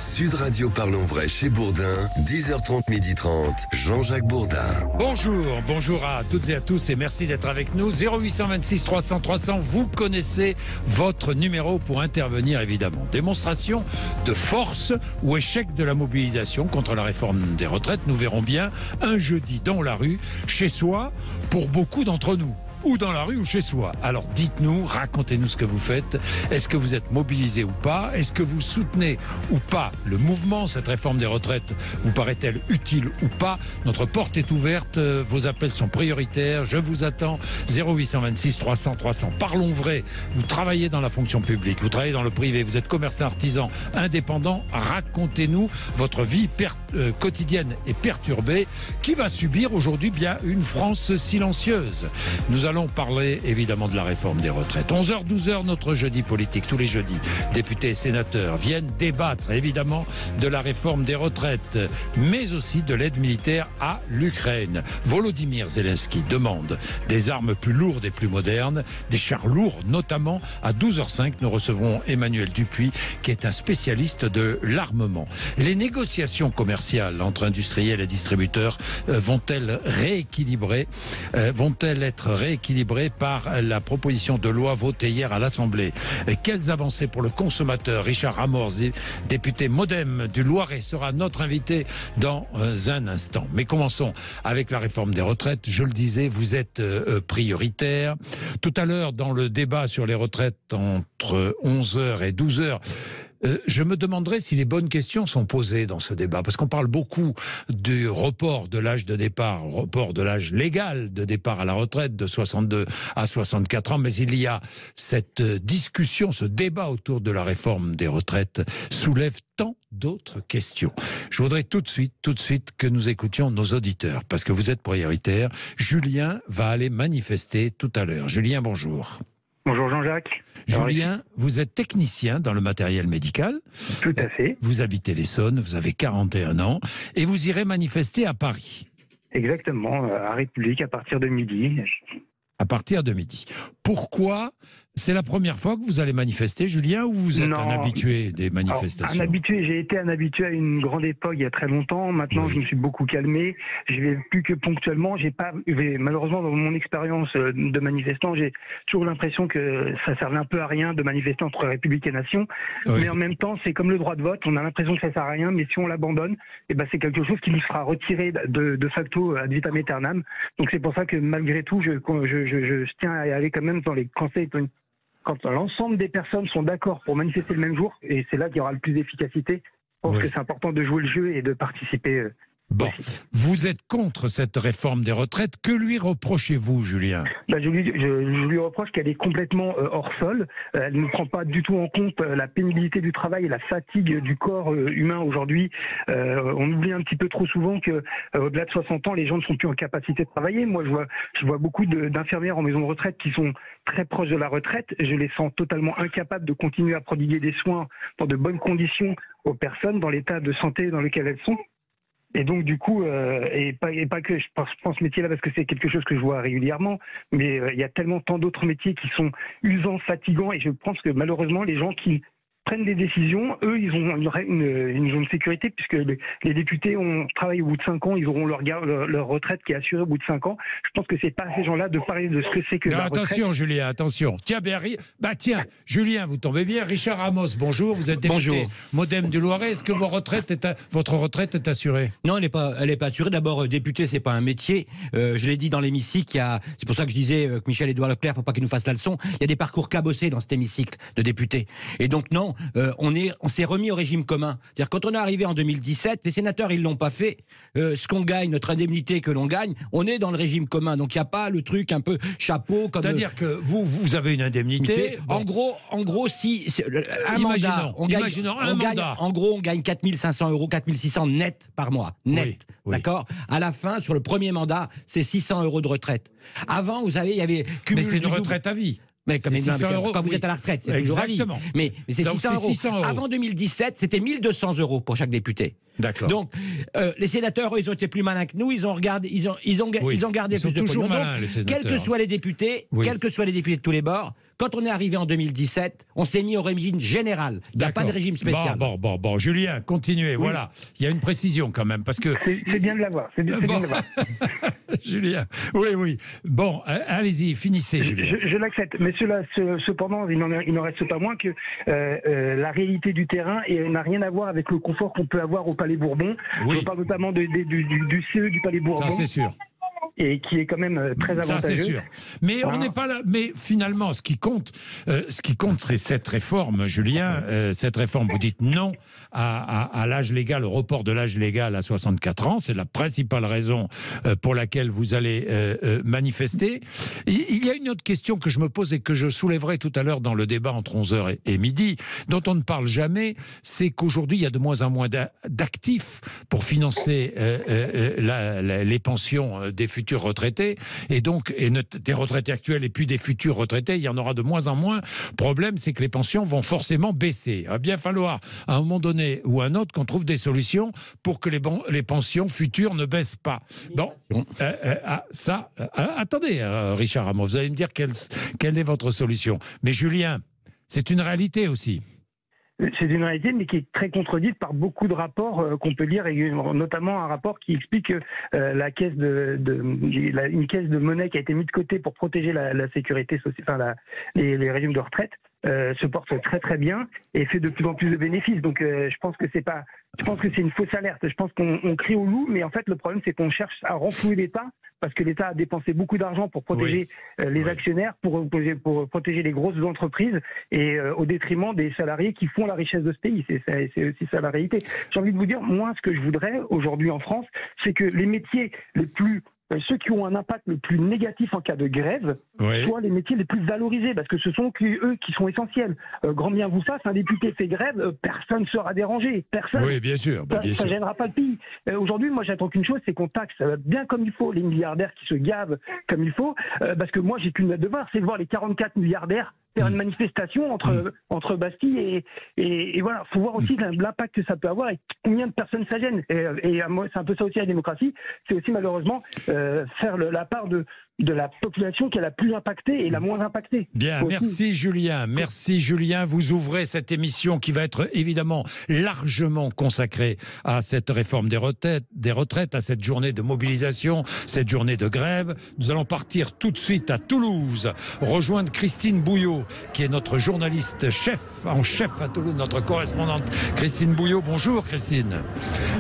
Sud Radio Parlons Vrai chez Bourdin, 10h30, 12h30, Jean-Jacques Bourdin. Bonjour à toutes et à tous et merci d'être avec nous. 0826 300 300, vous connaissez votre numéro pour intervenir évidemment. Démonstration de force ou échec de la mobilisation contre la réforme des retraites, nous verrons bien un jeudi dans la rue, chez soi, pour beaucoup d'entre nous. Ou dans la rue ou chez soi. Alors dites-nous, racontez-nous ce que vous faites. Est-ce que vous êtes mobilisé ou pas? Est-ce que vous soutenez ou pas le mouvement? Cette réforme des retraites vous paraît-elle utile ou pas? Notre porte est ouverte, vos appels sont prioritaires. Je vous attends. 0826 300 300. Parlons vrai. Vous travaillez dans la fonction publique, vous travaillez dans le privé, vous êtes commerçant, artisan, indépendant. Racontez-nous votre vie quotidienne et perturbée qui va subir aujourd'hui bien une France silencieuse. Nous allons parler évidemment de la réforme des retraites. 11h, 12h, notre jeudi politique. Tous les jeudis, députés et sénateurs viennent débattre évidemment de la réforme des retraites, mais aussi de l'aide militaire à l'Ukraine. Volodymyr Zelensky demande des armes plus lourdes et plus modernes, des chars lourds notamment. À 12h05, nous recevrons Emmanuel Dupuis, qui est un spécialiste de l'armement. Les négociations commerciales entre industriels et distributeurs vont-elles être rééquilibrées par la proposition de loi votée hier à l'Assemblée? Quelles avancées pour le consommateur? Richard Ramos, député MoDem du Loiret, sera notre invité dans un instant. Mais commençons avec la réforme des retraites. Je le disais, vous êtes prioritaire. Tout à l'heure, dans le débat sur les retraites entre 11h et 12h, je me demanderais si les bonnes questions sont posées dans ce débat, parce qu'on parle beaucoup du report de l'âge de départ, report de l'âge légal de départ à la retraite de 62 à 64 ans, mais il y a cette discussion, ce débat autour de la réforme des retraites soulève tant d'autres questions. Je voudrais tout de suite que nous écoutions nos auditeurs, parce que vous êtes prioritaire. Julien va aller manifester tout à l'heure. Julien, bonjour. Bonjour Jean-Jacques. Julien, vous êtes technicien dans le matériel médical. Tout à fait. Vous habitez l'Essonne, vous avez 41 ans et vous irez manifester à Paris. Exactement, à République à partir de midi. À partir de midi. Pourquoi? C'est la première fois que vous allez manifester, Julien, ou vous êtes un habitué des manifestations? J'ai été un habitué à une grande époque il y a très longtemps. Maintenant, oui. Je me suis beaucoup calmé. Je vais plus que ponctuellement. Malheureusement, dans mon expérience de manifestant, j'ai toujours l'impression que ça servait un peu à rien de manifester entre République et Nation. Oui. Mais en même temps, c'est comme le droit de vote. On a l'impression que ça sert à rien, mais si on l'abandonne, c'est quelque chose qui nous sera retiré de facto ad vitam aeternam. Donc c'est pour ça que malgré tout, je tiens à aller quand même dans les conseils. Quand l'ensemble des personnes sont d'accord pour manifester le même jour, et c'est là qu'il y aura le plus d'efficacité, je pense que c'est important de jouer le jeu et de participer. Bon, vous êtes contre cette réforme des retraites. Que lui reprochez-vous, Julien? Je lui reproche qu'elle est complètement hors sol. Elle ne prend pas du tout en compte la pénibilité du travail et la fatigue du corps humain aujourd'hui. On oublie un petit peu trop souvent qu'au-delà de 60 ans, les gens ne sont plus en capacité de travailler. Moi, je vois beaucoup d'infirmières en maison de retraite qui sont très proches de la retraite. Je les sens totalement incapables de continuer à prodiguer des soins dans de bonnes conditions aux personnes dans l'état de santé dans lequel elles sont. Et donc du coup, et pas que je pense ce métier-là parce que c'est quelque chose que je vois régulièrement, mais il y a tellement tant d'autres métiers qui sont usants, fatigants, et je pense que malheureusement les gens qui prennent des décisions, eux, ils ont une zone de sécurité, puisque les députés travaillent au bout de 5 ans, ils auront leur retraite qui est assurée au bout de 5 ans. Je pense que c'est pas à ces gens-là de parler de ce que c'est que la retraite. Attention, Julien, attention. Tiens, Julien, vous tombez bien. Richard Ramos, bonjour, vous êtes député MoDem du Loiret. Est-ce que votre retraite est assurée? Non, elle est pas assurée. D'abord, député, c'est pas un métier. Je l'ai dit dans l'hémicycle, c'est pour ça que je disais que Michel-Édouard Leclerc, faut pas qu'il nous fasse la leçon. Il y a des parcours cabossés dans cet hémicycle de députés. Et donc, non, on s'est remis au régime commun. C'est-à-dire, quand on est arrivé en 2017, les sénateurs, ils l'ont pas fait. Ce qu'on gagne, notre indemnité que l'on gagne, on est dans le régime commun. Donc, il n'y a pas le truc un peu chapeau. C'est-à-dire que vous avez une indemnité. En gros, si un mandat, on gagne, en gros, on gagne 4 500 €, 4 600 net par mois. Net. Oui. D'accord? À la fin, sur le premier mandat, c'est 600 € de retraite. Avant, vous savez, il y avait Mais c'est une retraite à vie. Mais quand vous êtes à la retraite, c'est toujours à vie. Mais c'est 600 €. Avant 2017, c'était 1 200 € pour chaque député. D'accord. Donc, les sénateurs, eux, ils ont été plus malins que nous. Ils ont gardé plus de pognon. Donc, quels que soient les députés, quels que soient les députés de tous les bords, quand on est arrivé en 2017, on s'est mis au régime général. Il n'y a pas de régime spécial. Bon, Julien, continuez. Oui. Voilà, il y a une précision quand même, parce que... C'est bien de l'avoir, c'est bien de l'avoir. Julien, oui. Bon, allez-y, finissez, Julien. Je l'accepte, mais cependant, il n'en reste pas moins que la réalité du terrain n'a rien à voir avec le confort qu'on peut avoir au Palais Bourbon. Oui. Je parle notamment du CE du Palais Bourbon. Ça, c'est sûr. Et qui est quand même très avantageux. Ça, c'est sûr. Mais on n'est pas là. Mais finalement, ce qui compte, c'est cette réforme, Julien. Cette réforme, vous dites non à l'âge légal, au report de l'âge légal à 64 ans. C'est la principale raison pour laquelle vous allez manifester. Il y a une autre question que je me pose et que je soulèverai tout à l'heure dans le débat entre 11h et midi, dont on ne parle jamais, c'est qu'aujourd'hui, il y a de moins en moins d'actifs pour financer les pensions des futurs retraités, et donc des retraités actuels et puis des futurs retraités, il y en aura de moins en moins. Le problème, c'est que les pensions vont forcément baisser. Il va bien falloir, à un moment donné ou à un autre, qu'on trouve des solutions pour que les pensions futures ne baissent pas. Bon, attendez, Richard Ramon, vous allez me dire quelle est votre solution. Mais Julien, c'est une réalité aussi. C'est une réalité, mais qui est très contredite par beaucoup de rapports qu'on peut lire, et notamment un rapport qui explique que une caisse de monnaie qui a été mise de côté pour protéger la sécurité sociale, les régimes de retraite, se porte très très bien et fait de plus en plus de bénéfices. Donc je pense que c'est une fausse alerte. Je pense qu'on crie au loup, mais en fait le problème c'est qu'on cherche à renflouer l'État, parce que l'État a dépensé beaucoup d'argent pour protéger les actionnaires, pour protéger les grosses entreprises, et au détriment des salariés qui font la richesse de ce pays. C'est aussi ça la réalité. J'ai envie de vous dire, moi, ce que je voudrais aujourd'hui en France, c'est que les métiers ceux qui ont un impact le plus négatif en cas de grève, soient les métiers les plus valorisés, parce que ce sont eux qui sont essentiels. Grand bien vous ça, si un député fait grève, personne ne sera dérangé. Personne. Oui, bien sûr. Ça gênera pas le pays. Aujourd'hui, moi, j'attends qu'une chose, c'est qu'on taxe bien comme il faut les milliardaires qui se gavent comme il faut, parce que moi, j'ai qu'une devoir, c'est de voir les 44 milliardaires faire une manifestation entre Bastille et voilà. Il faut voir aussi l'impact que ça peut avoir et combien de personnes ça gêne. Et moi, c'est un peu ça aussi la démocratie. C'est aussi malheureusement faire la part de la population qui est la plus impactée et la moins impactée. Bien, merci Julien. Merci Julien. Vous ouvrez cette émission qui va être évidemment largement consacrée à cette réforme des retraites, à cette journée de mobilisation, cette journée de grève. Nous allons partir tout de suite à Toulouse, rejoindre Christine Bouillot, qui est notre journaliste en chef à Toulouse, notre correspondante Christine Bouillot. Bonjour Christine.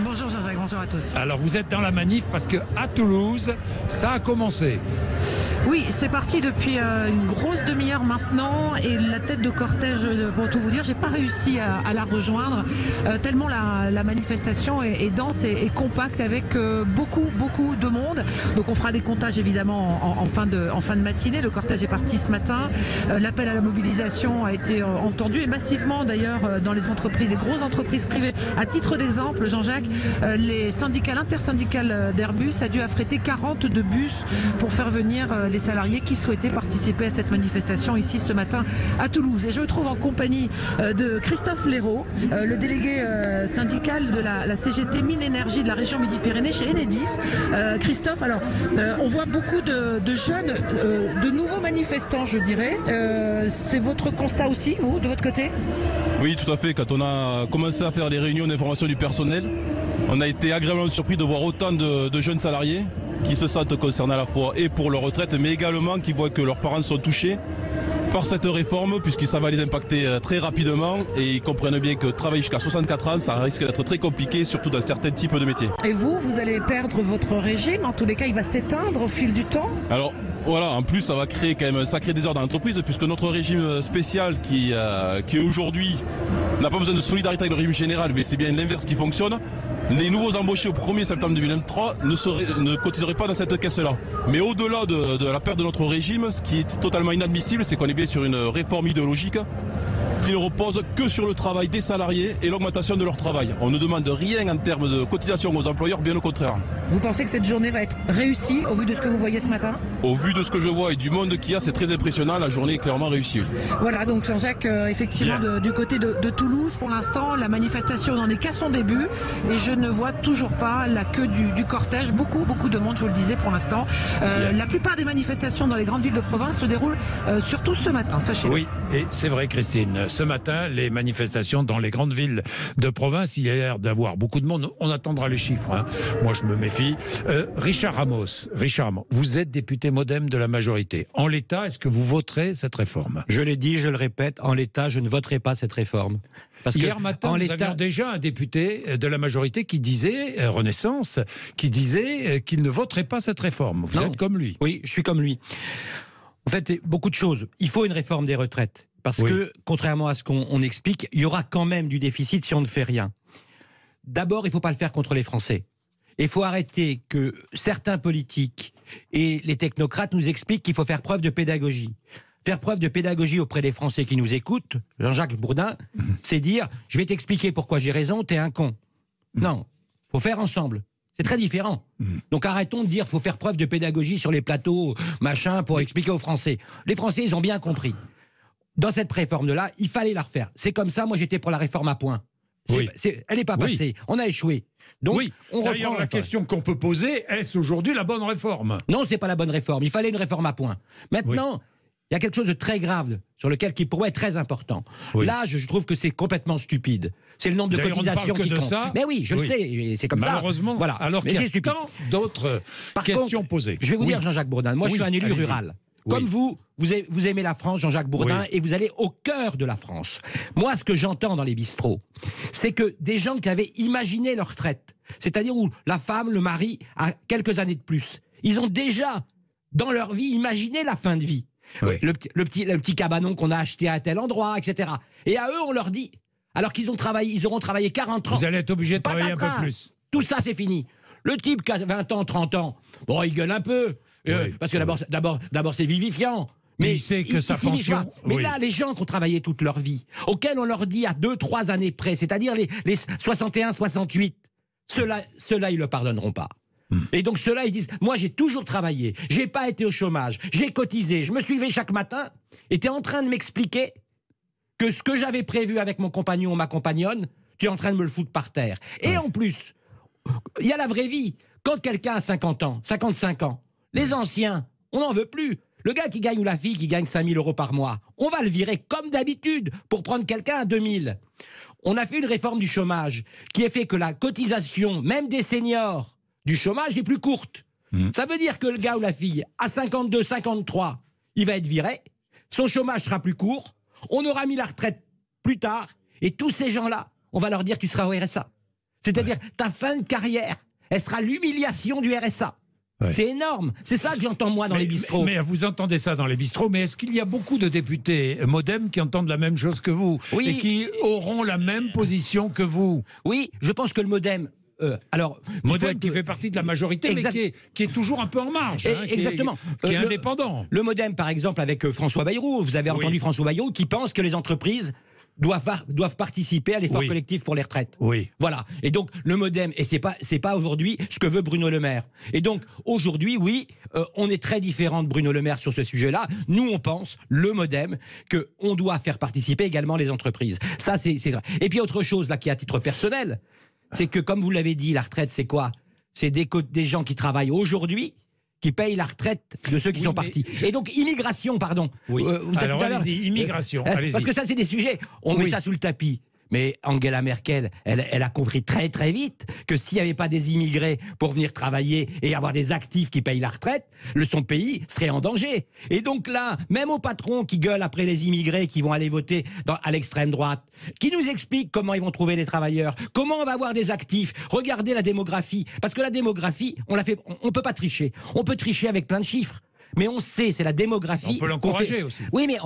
Bonjour Jean-Jacques, bonjour à tous. Alors vous êtes dans la manif parce que à Toulouse, ça a commencé. Oui, c'est parti depuis une grosse demi-heure maintenant, et la tête de cortège, pour tout vous dire, j'ai pas réussi à la rejoindre, tellement la manifestation est dense et compacte, avec beaucoup de monde. Donc on fera des comptages évidemment en fin de matinée. Le cortège est parti ce matin. L'appel à la mobilisation a été entendu, et massivement d'ailleurs dans les entreprises, les grosses entreprises privées. À titre d'exemple, Jean-Jacques, l'intersyndicale d'Airbus a dû affréter 42 bus pour faire venir les salariés qui souhaitaient participer à cette manifestation ici ce matin à Toulouse. Et je me trouve en compagnie de Christophe Léraud, le délégué syndical de la CGT Mines Énergie de la région Midi-Pyrénées chez Enedis. Christophe, alors on voit beaucoup de jeunes, de nouveaux manifestants, je dirais. C'est votre constat aussi, vous, de votre côté ? Oui, tout à fait. Quand on a commencé à faire des réunions d'information du personnel, on a été agréablement surpris de voir autant de jeunes salariés qui se sentent concernés à la fois et pour leur retraite, mais également qui voient que leurs parents sont touchés par cette réforme, puisque ça va les impacter très rapidement, et ils comprennent bien que travailler jusqu'à 64 ans, ça risque d'être très compliqué, surtout dans certains types de métiers. Et vous allez perdre votre régime, en tous les cas il va s'éteindre au fil du temps ? Alors voilà, en plus ça va créer quand même un sacré désordre dans l'entreprise, puisque notre régime spécial qui aujourd'hui n'a pas besoin de solidarité avec le régime général, mais c'est bien l'inverse qui fonctionne. Les nouveaux embauchés au 1er septembre 2023 ne cotiseraient pas dans cette caisse-là. Mais au-delà de la perte de notre régime, ce qui est totalement inadmissible, c'est qu'on est bien sur une réforme idéologique qui ne repose que sur le travail des salariés et l'augmentation de leur travail. On ne demande rien en termes de cotisation aux employeurs, bien au contraire. Vous pensez que cette journée va être réussie au vu de ce que vous voyez ce matin? Au vu de ce que je vois et du monde qu'il y a, c'est très impressionnant. La journée est clairement réussie. Voilà, donc Jean-Jacques, effectivement, du côté de Toulouse, pour l'instant, la manifestation n'en est qu'à son début et je ne vois toujours pas la queue du cortège. Beaucoup de monde, je vous le disais pour l'instant. La plupart des manifestations dans les grandes villes de province se déroulent surtout ce matin, sachez-le. Oui, et c'est vrai, Christine. Ce matin, les manifestations dans les grandes villes de province, il y a l'air d'avoir beaucoup de monde. On attendra les chiffres, hein. Moi, je me méfie. Richard Ramos, vous êtes député MoDem de la majorité. En l'état, est-ce que vous voterez cette réforme? Je l'ai dit, je le répète, en l'état, je ne voterai pas cette réforme. Parce Hier matin, nous avions déjà un député de la majorité qui disait, Renaissance, qui disait qu'il ne voterait pas cette réforme. Vous êtes comme lui. Oui, je suis comme lui. En fait, beaucoup de choses. Il faut une réforme des retraites. Parce que, contrairement à ce qu'on explique, il y aura quand même du déficit si on ne fait rien. D'abord, il ne faut pas le faire contre les Français. Il faut arrêter que certains politiques et les technocrates nous expliquent qu'il faut faire preuve de pédagogie. Faire preuve de pédagogie auprès des Français qui nous écoutent, Jean-Jacques Bourdin, c'est dire « je vais t'expliquer pourquoi j'ai raison, t'es un con ». Non, il faut faire ensemble. C'est très différent. Donc arrêtons de dire qu'il faut faire preuve de pédagogie sur les plateaux, machin, pour expliquer aux Français. Les Français, ils ont bien compris. Dans cette réforme-là, il fallait la refaire. C'est comme ça, moi j'étais pour la réforme à points. Elle n'est pas passée, on a échoué. Donc, on reprend la question qu'on peut poser, est-ce aujourd'hui la bonne réforme? Non, c'est pas la bonne réforme. Il fallait une réforme à points. Maintenant, il y a quelque chose de très grave sur lequel qui pourrait être très important. Là, je trouve que c'est complètement stupide. C'est le nombre de cotisations qui compte. Mais oui, je le sais, c'est comme ça. Malheureusement, voilà. Alors qu'il y a tant d'autres questions posées. Je vais vous dire, Jean-Jacques Bourdin, moi je suis un élu rural. Comme vous aimez la France, Jean-Jacques Bourdin, et vous allez au cœur de la France. Moi, ce que j'entends dans les bistrots, c'est que des gens qui avaient imaginé leur retraite, c'est-à-dire où la femme, le mari, a quelques années de plus, ils ont déjà, dans leur vie, imaginé la fin de vie. Le petit cabanon qu'on a acheté à tel endroit, etc. Et à eux, on leur dit, alors qu'ils auront travaillé 40 ans. Vous allez être obligé de travailler un peu plus. Tout ça, c'est fini. Le type qui a 20 ans, 30 ans, bon, il gueule un peu. Parce que d'abord, c'est vivifiant. Mais il sait que sa pension... Mais là, les gens qui ont travaillé toute leur vie, auxquels on leur dit à 2-3 années près, c'est-à-dire les 61, 68, ceux-là, ils ne le pardonneront pas. Et donc ceux-là, ils disent, moi j'ai toujours travaillé, j'ai pas été au chômage, j'ai cotisé, je me suis levé chaque matin, et tu es en train de m'expliquer que ce que j'avais prévu avec mon compagnon ou ma compagnonne, tu es en train de me le foutre par terre. Et en plus, il y a la vraie vie. Quand quelqu'un a 50 ans, 55 ans, les anciens, on n'en veut plus. Le gars qui gagne ou la fille qui gagne 5 000 € par mois, on va le virer comme d'habitude pour prendre quelqu'un à 2 000. On a fait une réforme du chômage qui a fait que la cotisation, même des seniors, du chômage est plus courte. Ça veut dire que le gars ou la fille, à 52, 53, il va être viré, son chômage sera plus court, on aura mis la retraite plus tard, et tous ces gens-là, on va leur dire que tu seras au RSA. C'est-à-dire, ta fin de carrière, elle sera l'humiliation du RSA. C'est énorme. C'est ça que j'entends moi dans les bistrots. Mais vous entendez ça dans les bistrots, mais est-ce qu'il y a beaucoup de députés MoDem qui entendent la même chose que vous et qui auront la même position que vous? Oui, je pense que le MoDem... MoDem qui fait partie de la majorité, mais qui est toujours un peu en marge, exactement. Qui est indépendant. Le MoDem, par exemple, avec François Bayrou, vous avez entendu François Bayrou qui pense que les entreprises doivent participer à l'effort collectif pour les retraites. Voilà. Et donc, le MoDem, et c'est pas aujourd'hui ce que veut Bruno Le Maire. Et donc, aujourd'hui, on est très différent de Bruno Le Maire sur ce sujet-là. Nous, on pense, le MoDem, qu'on doit faire participer également les entreprises. Ça, c'est vrai. Et puis, autre chose, là, qui est à titre personnel, c'est que, comme vous l'avez dit, la retraite, c'est quoi? C'est des gens qui travaillent aujourd'hui, qui payent la retraite de ceux qui sont partis. Et donc, immigration, pardon. Alors, allez-y, immigration. Parce que ça, c'est des sujets, on met ça sous le tapis. Mais Angela Merkel, elle a compris très très vite que s'il n'y avait pas des immigrés pour venir travailler et avoir des actifs qui payent la retraite, son pays serait en danger. Et donc là, même aux patrons qui gueulent après les immigrés qui vont aller voter à l'extrême droite, qui nous expliquent comment ils vont trouver les travailleurs, comment on va avoir des actifs, regardez la démographie. Parce que la démographie, on ne peut pas tricher. On peut tricher avec plein de chiffres. Mais on sait, c'est la démographie. On peut l'encourager aussi. Oui, mais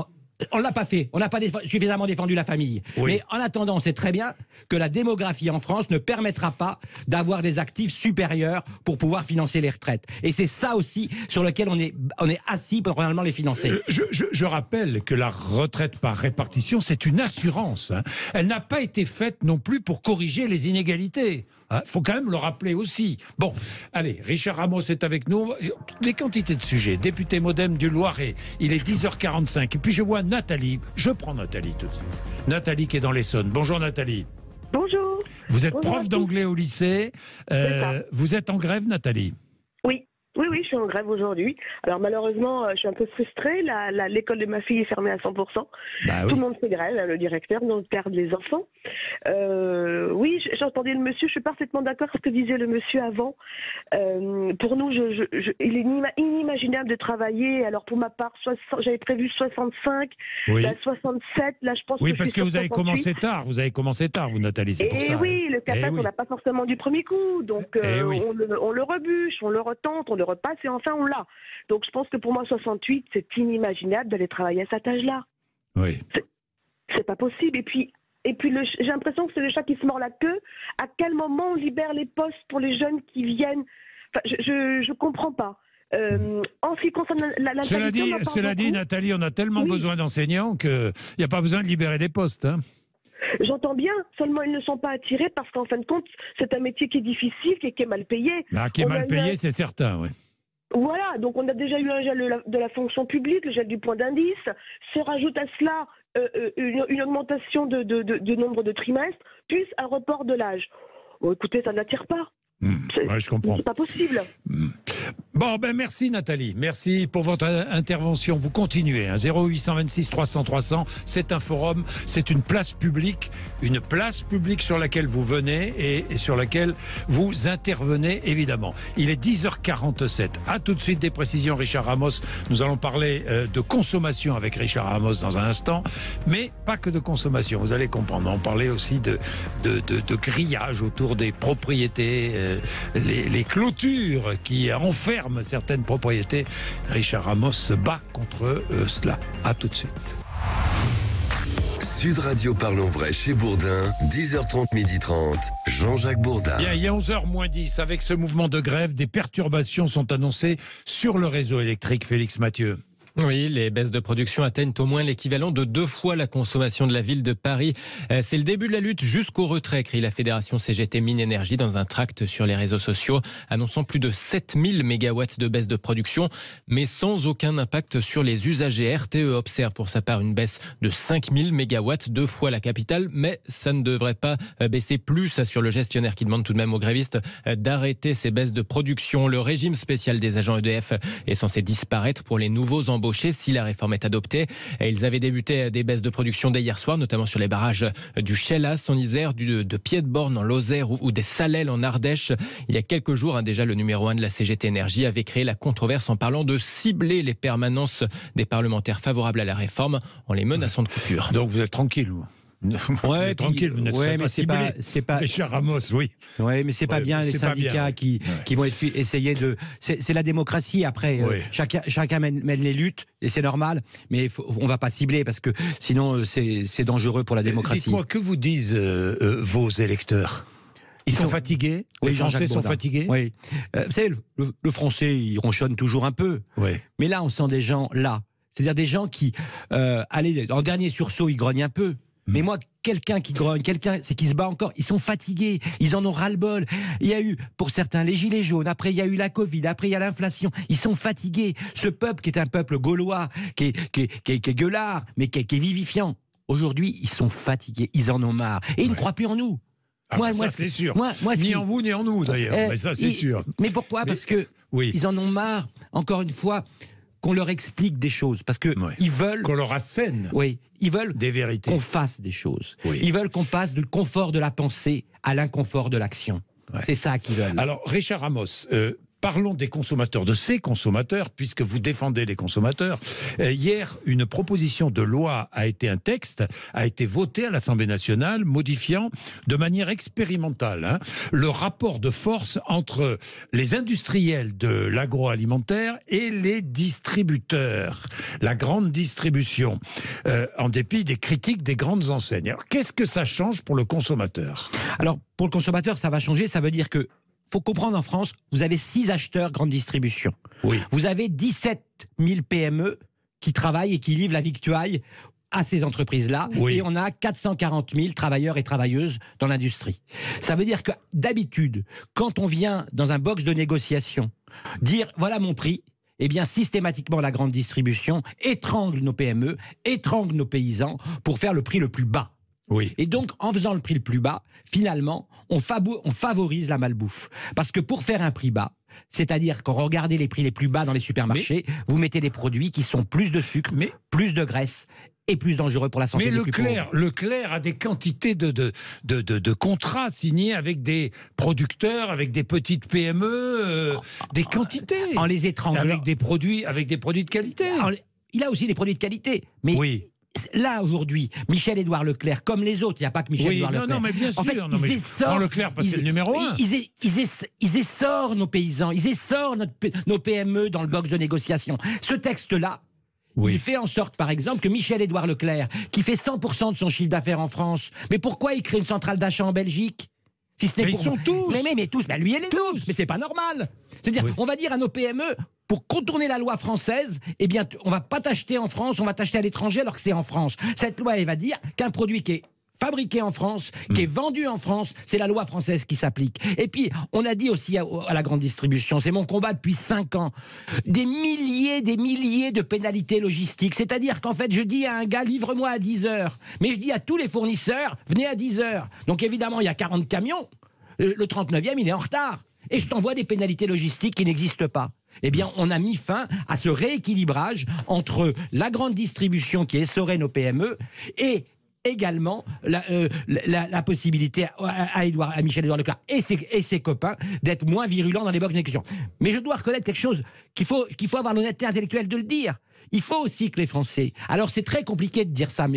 On ne l'a pas fait. On n'a pas suffisamment défendu la famille. Oui. Mais en attendant, on sait très bien que la démographie en France ne permettra pas d'avoir des actifs supérieurs pour pouvoir financer les retraites. Et c'est ça aussi sur lequel on est assis pour normalement les financer. Je rappelle que la retraite par répartition, c'est une assurance. Hein. Elle n'a pas été faite non plus pour corriger les inégalités. Il faut quand même le rappeler aussi. Bon, allez, Richard Ramos est avec nous. Des quantités de sujets. Député Modem du Loiret. Il est 10h45. Et puis je vois Nathalie. Je prends Nathalie tout de suite. Nathalie qui est dans l'Essonne. Bonjour Nathalie. Bonjour. Vous êtes Bonjour prof d'anglais au lycée. Vous êtes en grève, Nathalie? Oui, je suis en grève aujourd'hui. Alors malheureusement, je suis un peu frustrée. L'école de ma fille est fermée à 100%. Bah oui. Tout le monde fait grève, le directeur, nous on perd les enfants. Oui, j'entendais le monsieur, je suis parfaitement d'accord avec ce que disait le monsieur avant. Pour nous, il est inimaginable de travailler. Alors pour ma part, j'avais prévu 65, Oui. là, 67, là je pense Oui, que parce je que suis vous sur avez 68. commencé tard. Vous avez commencé tard, vous, Nathalie, c'est pour ça. Et oui, le CAPES, oui. on n'a pas forcément du premier coup. Donc, Eh oui. on le rebûche, on le retente, on le repasse et enfin, on l'a. Donc, je pense que pour moi, 68, c'est inimaginable d'aller travailler à cet âge-là. Oui. C'est pas possible. Et puis j'ai l'impression que c'est le chat qui se mord la queue. À quel moment on libère les postes pour les jeunes qui viennent? Enfin, je comprends pas. En ce qui concerne la Cela dit, Nathalie, on a tellement besoin d'enseignants qu'il n'y a pas besoin de libérer des postes. Hein. J'entends bien, seulement ils ne sont pas attirés parce qu'en fin de compte, c'est un métier qui est difficile, qui est mal payé. Qui est mal payé, c'est certain, oui. Voilà, donc on a déjà eu un gel de la fonction publique, le gel du point d'indice. Se rajoute à cela une augmentation de nombre de trimestres, plus un report de l'âge. Bon, écoutez, ça n'attire pas. Ouais, je comprends. C'est pas possible. Bon, ben merci Nathalie, merci pour votre intervention. Vous continuez, hein, 0826 300 300, c'est un forum, c'est une place publique sur laquelle vous venez et sur laquelle vous intervenez évidemment. Il est 10h47, à tout de suite des précisions Richard Ramos. Nous allons parler de consommation avec Richard Ramos dans un instant, mais pas que de consommation, vous allez comprendre. On parlait aussi de grillage autour des propriétés, les clôtures qui enferment certaines propriétés. Richard Ramos se bat contre cela. À tout de suite. Sud Radio Parlons Vrai chez Bourdin, 10h30, 12h30, Jean-Jacques Bourdin. Bien, il y a 11h moins 10. Avec ce mouvement de grève, des perturbations sont annoncées sur le réseau électrique. Félix Mathieu. Oui, les baisses de production atteignent au moins l'équivalent de 2 fois la consommation de la ville de Paris. C'est le début de la lutte jusqu'au retrait, crie la fédération CGT Mines Énergie dans un tract sur les réseaux sociaux, annonçant plus de 7000 mégawatts de baisse de production, mais sans aucun impact sur les usagers. RTE observe pour sa part une baisse de 5000 mégawatts, 2 fois la capitale, mais ça ne devrait pas baisser plus, assure le gestionnaire qui demande tout de même aux grévistes d'arrêter ces baisses de production. Le régime spécial des agents EDF est censé disparaître pour les nouveaux embauchés si la réforme est adoptée. Et ils avaient débuté des baisses de production dès hier soir, notamment sur les barrages du Chelas en Isère, de Pied-de-Borne en Lozère ou des Salelles en Ardèche. Il y a quelques jours, déjà, le numéro 1 de la CGT Énergie avait créé la controverse en parlant de cibler les permanences des parlementaires favorables à la réforme en les menaçant de coupure. Donc vous êtes tranquille, vous. Ouais, tranquille, vous n'êtes pas ciblé. C'est pas Richard Ramos, oui. Ouais, mais c'est pas bien les syndicats qui vont essayer de. C'est la démocratie. Après, chacun mène les luttes et c'est normal. Mais on va pas cibler parce que sinon c'est dangereux pour la démocratie. Dites-moi, que vous disent vos électeurs? Ils sont fatigués? Oui, les Français sont fatigués? Oui. Vous savez, le Français, il ronchonne toujours un peu. Oui. Mais là, on sent des gens là. C'est-à-dire des gens qui, en dernier sursaut, ils grognent un peu. Mais moi, quelqu'un qui grogne, c'est qui se bat encore. Ils sont fatigués, ils en ont ras-le-bol. Il y a eu, pour certains, les gilets jaunes. Après, il y a eu la Covid. Après, il y a l'inflation. Ils sont fatigués. Ce peuple qui est un peuple gaulois, qui est gueulard, mais qui est vivifiant. Aujourd'hui, ils sont fatigués. Ils en ont marre. Et ils ne croient plus en nous. Moi, c'est sûr. Ni en vous, ni en nous, d'ailleurs. Mais ça, c'est sûr. Mais pourquoi? Parce que ils en ont marre, encore une fois, qu'on leur explique des choses, parce que ils veulent qu'on leur assène. Oui, ils veulent des vérités. Qu'on fasse des choses. Oui. Ils veulent qu'on passe du confort de la pensée à l'inconfort de l'action. C'est ça qu'ils veulent. Alors, Richard Ramos, parlons des consommateurs, de ces consommateurs, puisque vous défendez les consommateurs. Hier, une proposition de loi un texte a été voté à l'Assemblée nationale, modifiant de manière expérimentale le rapport de force entre les industriels de l'agroalimentaire et les distributeurs, la grande distribution, en dépit des critiques des grandes enseignes. Alors, qu'est-ce que ça change pour le consommateur ? Alors, pour le consommateur, ça va changer. Ça veut dire que, faut comprendre, en France, vous avez 6 acheteurs grande distribution. Oui. Vous avez 17 000 PME qui travaillent et qui livrent la victuaille à ces entreprises-là. Oui. Et on a 440 000 travailleurs et travailleuses dans l'industrie. Ça veut dire que, d'habitude, quand on vient dans un box de négociation dire « voilà mon prix », eh bien, systématiquement, la grande distribution étrangle nos PME, étrangle nos paysans pour faire le prix le plus bas. Oui. Et donc, en faisant le prix le plus bas, finalement, on favorise la malbouffe. Parce que pour faire un prix bas, c'est-à-dire quand regardez les prix les plus bas dans les supermarchés, vous mettez des produits qui sont plus de sucre, plus de graisse et plus dangereux pour la santé des plus pauvres. Leclerc a des quantités de contrats signés avec des producteurs, avec des petites PME, des quantités. En les étranglant. Avec des produits de qualité. Il a aussi des produits de qualité. Mais oui. Là, aujourd'hui, Michel-Édouard Leclerc, comme les autres, il n'y a pas que Michel-Édouard Leclerc. Non, mais bien sûr. En fait, ils essorent Leclerc, parce que c'est le numéro 1. Ils essorent nos paysans, ils essorent nos PME dans le box de négociation. Ce texte-là, il fait en sorte, par exemple, que Michel-Édouard Leclerc, qui fait 100% de son chiffre d'affaires en France, mais pourquoi il crée une centrale d'achat en Belgique ? Si ce n'est pour... Ils sont tous. Mais tous, lui et les autres. Mais c'est pas normal. C'est-à-dire, on va dire à nos PME, pour contourner la loi française, eh bien, on va pas t'acheter en France, on va t'acheter à l'étranger alors que c'est en France. Cette loi, elle va dire qu'un produit qui est fabriqué en France, qui est vendu en France, c'est la loi française qui s'applique. Et puis, on a dit aussi à la grande distribution, c'est mon combat depuis 5 ans, des milliers de pénalités logistiques. C'est-à-dire qu'en fait, je dis à un gars, livre-moi à 10 heures. Mais je dis à tous les fournisseurs, venez à 10 heures. Donc évidemment, il y a 40 camions. Le 39e, il est en retard. Et je t'envoie des pénalités logistiques qui n'existent pas. Eh bien, on a mis fin à ce rééquilibrage entre la grande distribution qui essorait nos PME et également la possibilité à Michel-Édouard Leclerc et ses copains d'être moins virulents dans les box de négociation. Mais je dois reconnaître quelque chose qu'il faut avoir l'honnêteté intellectuelle de le dire. Il faut aussi que les Français... Alors, c'est très compliqué de dire ça,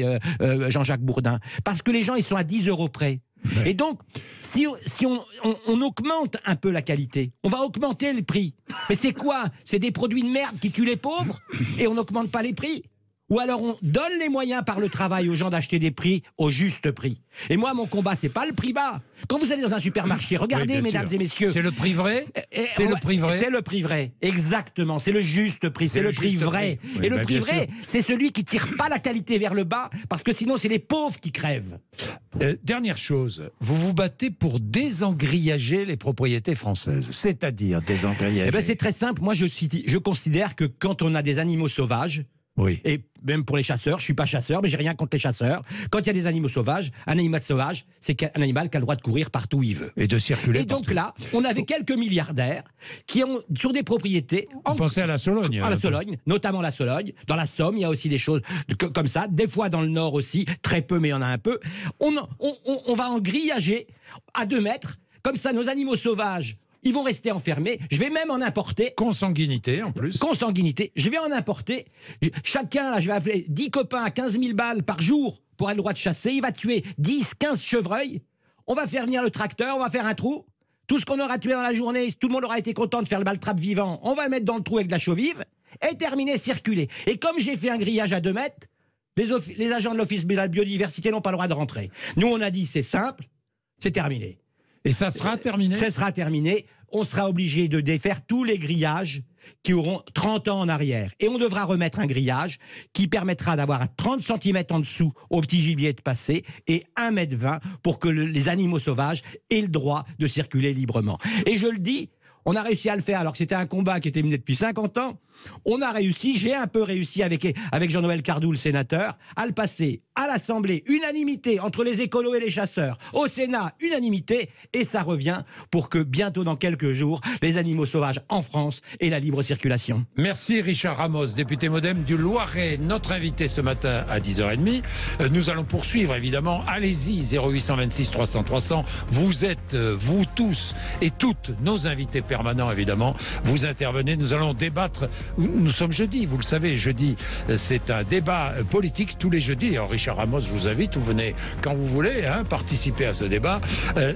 Jean-Jacques Bourdin, parce que les gens, ils sont à 10 € près. Ouais. Et donc, si on augmente un peu la qualité, on va augmenter le prix. Mais c'est quoi ? C'est des produits de merde qui tuent les pauvres et on n'augmente pas les prix ? Ou alors on donne les moyens par le travail aux gens d'acheter des prix au juste prix. Et moi, mon combat, c'est pas le prix bas. Quand vous allez dans un supermarché, regardez, mesdames et messieurs. C'est le prix vrai ? C'est le prix vrai ? C'est le prix vrai, exactement. C'est le juste prix, c'est le prix vrai. Oui, et le prix vrai, c'est celui qui tire pas la qualité vers le bas, parce que sinon, c'est les pauvres qui crèvent. Dernière chose, vous vous battez pour désengrillager les propriétés françaises. C'est-à-dire désengrillager. Eh ben, c'est très simple. Moi, je considère que quand on a des animaux sauvages, et même pour les chasseurs, je suis pas chasseur, mais j'ai rien contre les chasseurs. Quand il y a des animaux sauvages, un animal sauvage, c'est un animal qui a le droit de courir partout où il veut. Et de circuler. Et donc partout. là, on avait quelques milliardaires qui ont, sur des propriétés... Vous pensez à la Sologne. À la Sologne, notamment la Sologne. Dans la Somme, il y a aussi des choses comme ça. Des fois dans le Nord aussi, très peu, mais il y en a un peu. On va en grillager à 2 mètres. Comme ça, nos animaux sauvages... Ils vont rester enfermés. Je vais même en importer. Consanguinité, en plus. Consanguinité. Je vais en importer. Chacun, là, je vais appeler 10 copains à 15 000 balles par jour pour avoir le droit de chasser. Il va tuer 10, 15 chevreuils. On va faire venir le tracteur, on va faire un trou. Tout ce qu'on aura tué dans la journée, tout le monde aura été content de faire le baltrap vivant. On va le mettre dans le trou avec de la chaux vive et terminer, circuler. Et comme j'ai fait un grillage à 2 mètres, les agents de l'Office de la biodiversité n'ont pas le droit de rentrer. Nous, on a dit, c'est simple, c'est terminé. Et ça sera terminé ? Ça sera terminé. On sera obligé de défaire tous les grillages qui auront 30 ans en arrière. Et on devra remettre un grillage qui permettra d'avoir 30 cm en dessous au petit gibier de passer et 1,20 m pour que les animaux sauvages aient le droit de circuler librement. Et je le dis, on a réussi à le faire alors que c'était un combat qui était mené depuis 50 ans. On a réussi, j'ai un peu réussi avec Jean-Noël Cardou, le sénateur, à le passer à l'Assemblée, unanimité entre les écolos et les chasseurs. Au Sénat, unanimité, et ça revient pour que bientôt, dans quelques jours, les animaux sauvages en France aient la libre circulation. Merci Richard Ramos, député MoDem du Loiret, notre invité ce matin à 10h30. Nous allons poursuivre évidemment. Allez-y, 0826 300 300. Vous êtes, vous tous et toutes, nos invités permanents. permanent évidemment. Vous intervenez, nous allons débattre. Nous sommes jeudi, vous le savez, jeudi c'est un débat politique tous les jeudis. Alors Richard Ramos, je vous invite, vous venez quand vous voulez participer à ce débat.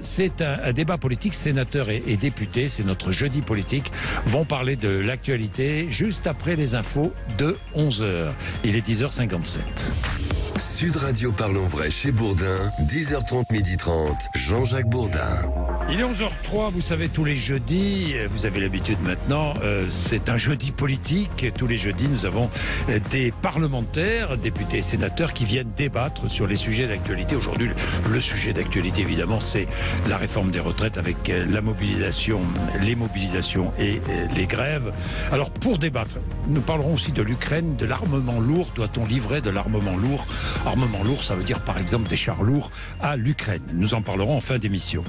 C'est un débat politique, sénateurs et députés, c'est notre jeudi politique, vont parler de l'actualité juste après les infos de 11h. Il est 10h57. Sud Radio Parlons Vrai chez Bourdin, 10h30, 12h30, Jean-Jacques Bourdin. Il est 11h03, vous savez, tous les jeudis, vous avez l'habitude maintenant, c'est un jeudi politique. Tous les jeudis, nous avons des parlementaires, députés et sénateurs qui viennent débattre sur les sujets d'actualité. Aujourd'hui, le sujet d'actualité, évidemment, c'est la réforme des retraites avec la mobilisation, les mobilisations et les grèves. Alors, pour débattre, nous parlerons aussi de l'Ukraine, de l'armement lourd. Doit-on livrer de l'armement lourd ? Armement lourd, ça veut dire par exemple des chars lourds à l'Ukraine. Nous en parlerons en fin d'émission.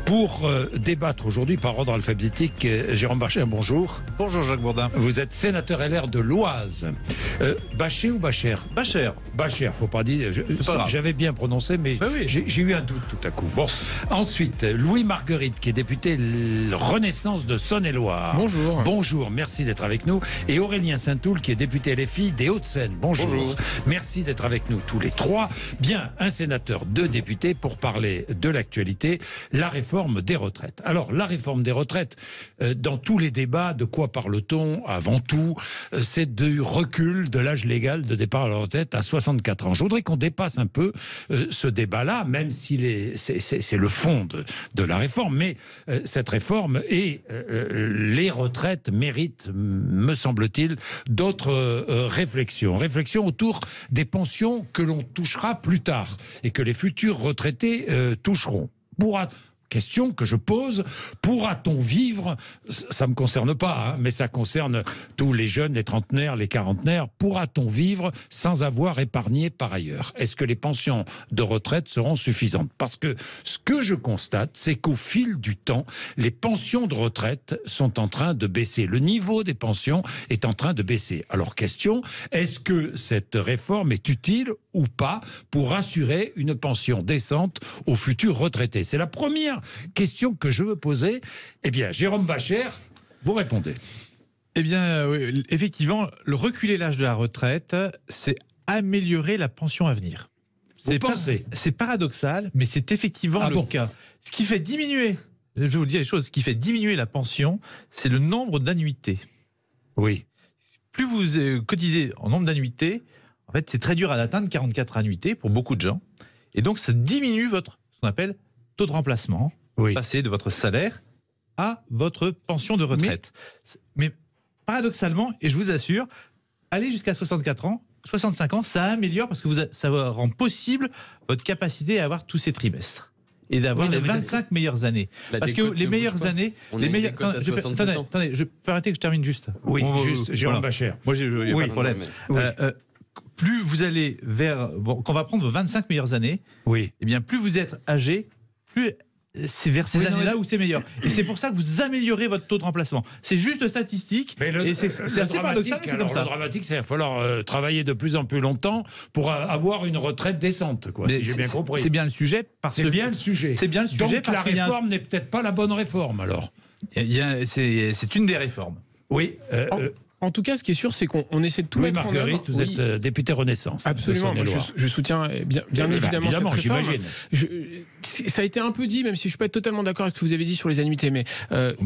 Pour débattre aujourd'hui par ordre alphabétique, Jérôme Bachet, bonjour. Bonjour Jacques Bourdin. Vous êtes sénateur LR de l'Oise. Bachet ou Bacher ? Bacher. Bacher, faut pas dire. J'avais bien prononcé, mais oui. j'ai eu un doute tout à coup. Bon. Ensuite, Louis Marguerite, qui est député Renaissance de Saône-et-Loire. Bonjour. Bonjour, merci d'être avec nous. Et Aurélien Saint-Toul, qui est député LFI des Hauts-de-Seine. Bonjour. Bonjour. Merci d'être avec nous tous les trois. Bien, un sénateur, deux députés pour parler de l'actualité, la réforme des retraites. Alors, la réforme des retraites, dans tous les débats, de quoi parle-t-on avant tout ? C'est du recul de l'âge légal de départ à la retraite à 64 ans. Je voudrais qu'on dépasse un peu ce débat-là, même si c'est le fond de la réforme, mais cette réforme et les retraites méritent, me semble-t-il, d'autres réflexions. Réflexions autour des pensions que l'on touchera plus tard et que les futurs retraités toucheront. Question que je pose, pourra-t-on vivre, ça ne me concerne pas, mais ça concerne tous les jeunes, les trentenaires, les quarantenaires, pourra-t-on vivre sans avoir épargné par ailleurs ? Est-ce que les pensions de retraite seront suffisantes ? Parce que ce que je constate, c'est qu'au fil du temps, les pensions de retraite sont en train de baisser. Le niveau des pensions est en train de baisser. Alors question, est-ce que cette réforme est utile ou pas pour assurer une pension décente aux futurs retraités ? C'est la première question que je veux poser. Eh bien, Jérôme Bachet, vous répondez. Eh bien, oui, effectivement, le reculer l'âge de la retraite, c'est améliorer la pension à venir. C'est paradoxal, mais c'est effectivement le cas. Ce qui fait diminuer, je vais vous dire les choses, ce qui fait diminuer la pension, c'est le nombre d'annuités. Oui. Plus vous cotisez en nombre d'annuités, en fait, c'est très dur à atteindre 44 annuités pour beaucoup de gens. Et donc, ça diminue ce qu'on appelle taux de remplacement, passer de votre salaire à votre pension de retraite. Mais paradoxalement, et je vous assure, aller jusqu'à 64 ans, 65 ans, ça améliore parce que ça rend possible votre capacité à avoir tous ces trimestres et d'avoir les 25 meilleures années. Parce que les meilleures années... Attendez, je peux arrêter que je termine juste. Oui, juste, Jérôme Bachet. Moi, il n'y a pas de problème. Plus vous allez quand on va prendre vos 25 meilleures années, eh bien, plus vous êtes âgé, plus c'est vers ces années-là où c'est meilleur. Et c'est pour ça que vous améliorez votre taux de remplacement. C'est juste statistique. Et c'est assez paradoxal, mais c'est comme ça. Le dramatique, c'est qu'il va falloir travailler de plus en plus longtemps pour avoir une retraite décente, quoi, si j'ai bien compris. C'est bien le sujet. C'est bien le sujet. Donc la réforme n'est peut-être pas la bonne réforme, alors. C'est une des réformes. Oui. En tout cas, ce qui est sûr, c'est qu'on essaie de tout mettre en œuvre. Marguerite, vous êtes député Renaissance. Absolument, je soutiens bien évidemment cette réforme. Ça a été un peu dit, même si je ne suis pas totalement d'accord avec ce que vous avez dit sur les annuités, mais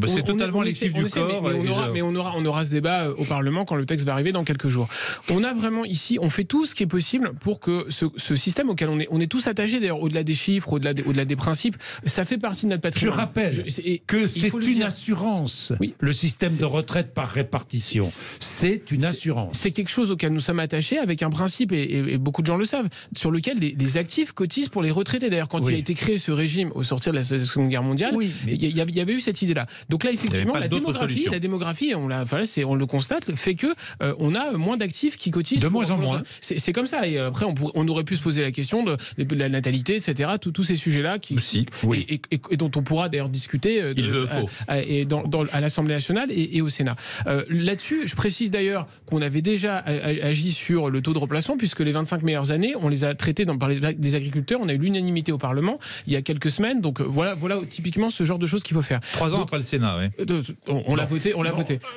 c'est totalement les chiffres du corps. Mais on aura ce débat au Parlement quand le texte va arriver dans quelques jours. On a vraiment ici, on fait tout ce qui est possible pour que ce système auquel on est tous attachés, d'ailleurs, au-delà des chiffres, au-delà des principes, ça fait partie de notre patrimoine. Je rappelle que c'est une assurance, le système de retraite par répartition. C'est une assurance. C'est quelque chose auquel nous sommes attachés avec un principe, et beaucoup de gens le savent, sur lequel les actifs cotisent pour les retraités. D'ailleurs, quand il a été créé ce régime au sortir de la Seconde Guerre mondiale, il y avait eu cette idée-là. Donc là, effectivement, la démographie, on le constate, fait que on a moins d'actifs qui cotisent. De moins en moins. C'est comme ça. Et après, on aurait pu se poser la question de la natalité, etc. Tous ces sujets-là et dont on pourra d'ailleurs discuter à l'Assemblée nationale et au Sénat. Là-dessus, Je précise d'ailleurs qu'on avait déjà agi sur le taux de remplacement, puisque les 25 meilleures années, on les a traitées par les agriculteurs. On a eu l'unanimité au Parlement il y a quelques semaines. Donc voilà typiquement ce genre de choses qu'il faut faire. 3 ans après le Sénat, oui. On l'a voté.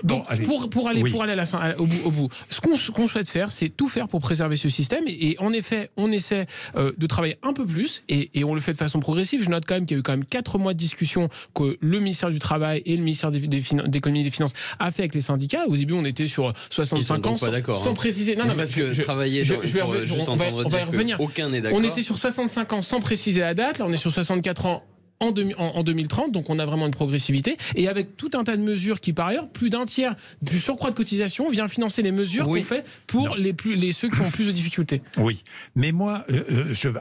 Donc, pour aller à la fin, au bout, ce qu'on souhaite faire, c'est tout faire pour préserver ce système. Et en effet, on essaie de travailler un peu plus et on le fait de façon progressive. Je note quand même qu'il y a eu 4 mois de discussion que le ministère du Travail et le ministère d'économie et des Finances a fait avec les syndicats. Au début, on était sur 65 ans, sans préciser. Non, parce que travailler on va y revenir. Aucun n'est d'accord. On était sur 65 ans sans préciser la date. Là, on est sur 64 ans. En 2030, donc on a vraiment une progressivité et avec tout un tas de mesures qui par ailleurs, plus d'un tiers du surcroît de cotisation vient financer les mesures qu'on fait pour ceux qui ont plus de difficultés. Oui, mais moi,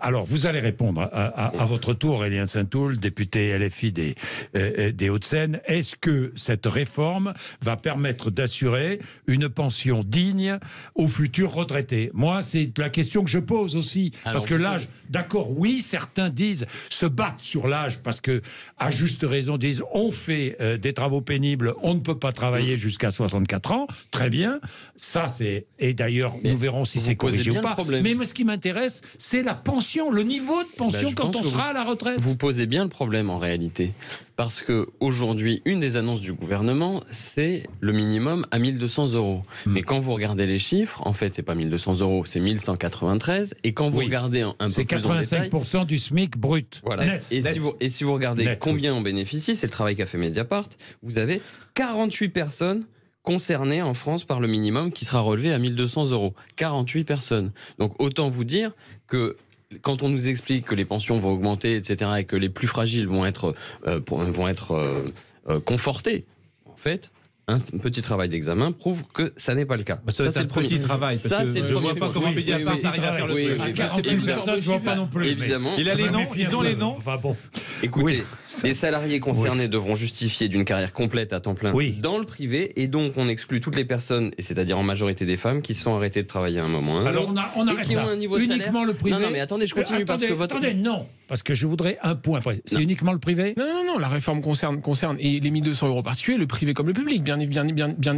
alors vous allez répondre à votre tour, Aurélien Saint-Toul, député LFI des Hauts-de-Seine. Est-ce que cette réforme va permettre d'assurer une pension digne aux futurs retraités? Moi, c'est la question que je pose aussi, parce que l'âge, d'accord, oui, certains disent se battre sur l'âge. Parce que, à juste raison, disent on fait des travaux pénibles, on ne peut pas travailler jusqu'à 64 ans. Très bien. Ça, c'est. Et d'ailleurs, nous verrons si c'est corrigé ou pas. Mais ce qui m'intéresse, c'est la pension, le niveau de pension quand on sera à la retraite. Vous posez bien le problème en réalité. Parce qu'aujourd'hui, une des annonces du gouvernement, c'est le minimum à 1 200 €. Mais quand vous regardez les chiffres, en fait, c'est pas 1 200 €, c'est 1 193. Et quand vous regardez un peu plus en détail... C'est 85% du SMIC brut. Voilà. Net. Si vous regardez combien on bénéficie, c'est le travail qu'a fait Mediapart, vous avez 48 personnes concernées en France par le minimum qui sera relevé à 1 200 €. 48 personnes. Donc autant vous dire que quand on nous explique que les pensions vont augmenter, etc., et que les plus fragiles vont être confortés, en fait, un petit travail d'examen prouve que ça n'est pas le cas. Ça c'est le petit travail. Parce que je ne vois pas comment Mediapart arrive à faire le truc. 48 personnes, je ne vois pas non plus. Évidemment. Il a les noms, ils ont les noms. Enfin bon. Écoutez, les salariés concernés devront justifier d'une carrière complète à temps plein dans le privé, et donc on exclut toutes les personnes, et c'est-à-dire en majorité des femmes, qui se sont arrêtées de travailler à un moment. Alors on arrête qui là. ont un niveau de salaire. Le privé. Non, mais attendez, je continue parce que votre. Attendez, non, parce que je voudrais un point. C'est uniquement le privé. Non, la réforme concerne et les 1 200 € particuliers, le privé comme le public, bien évidemment.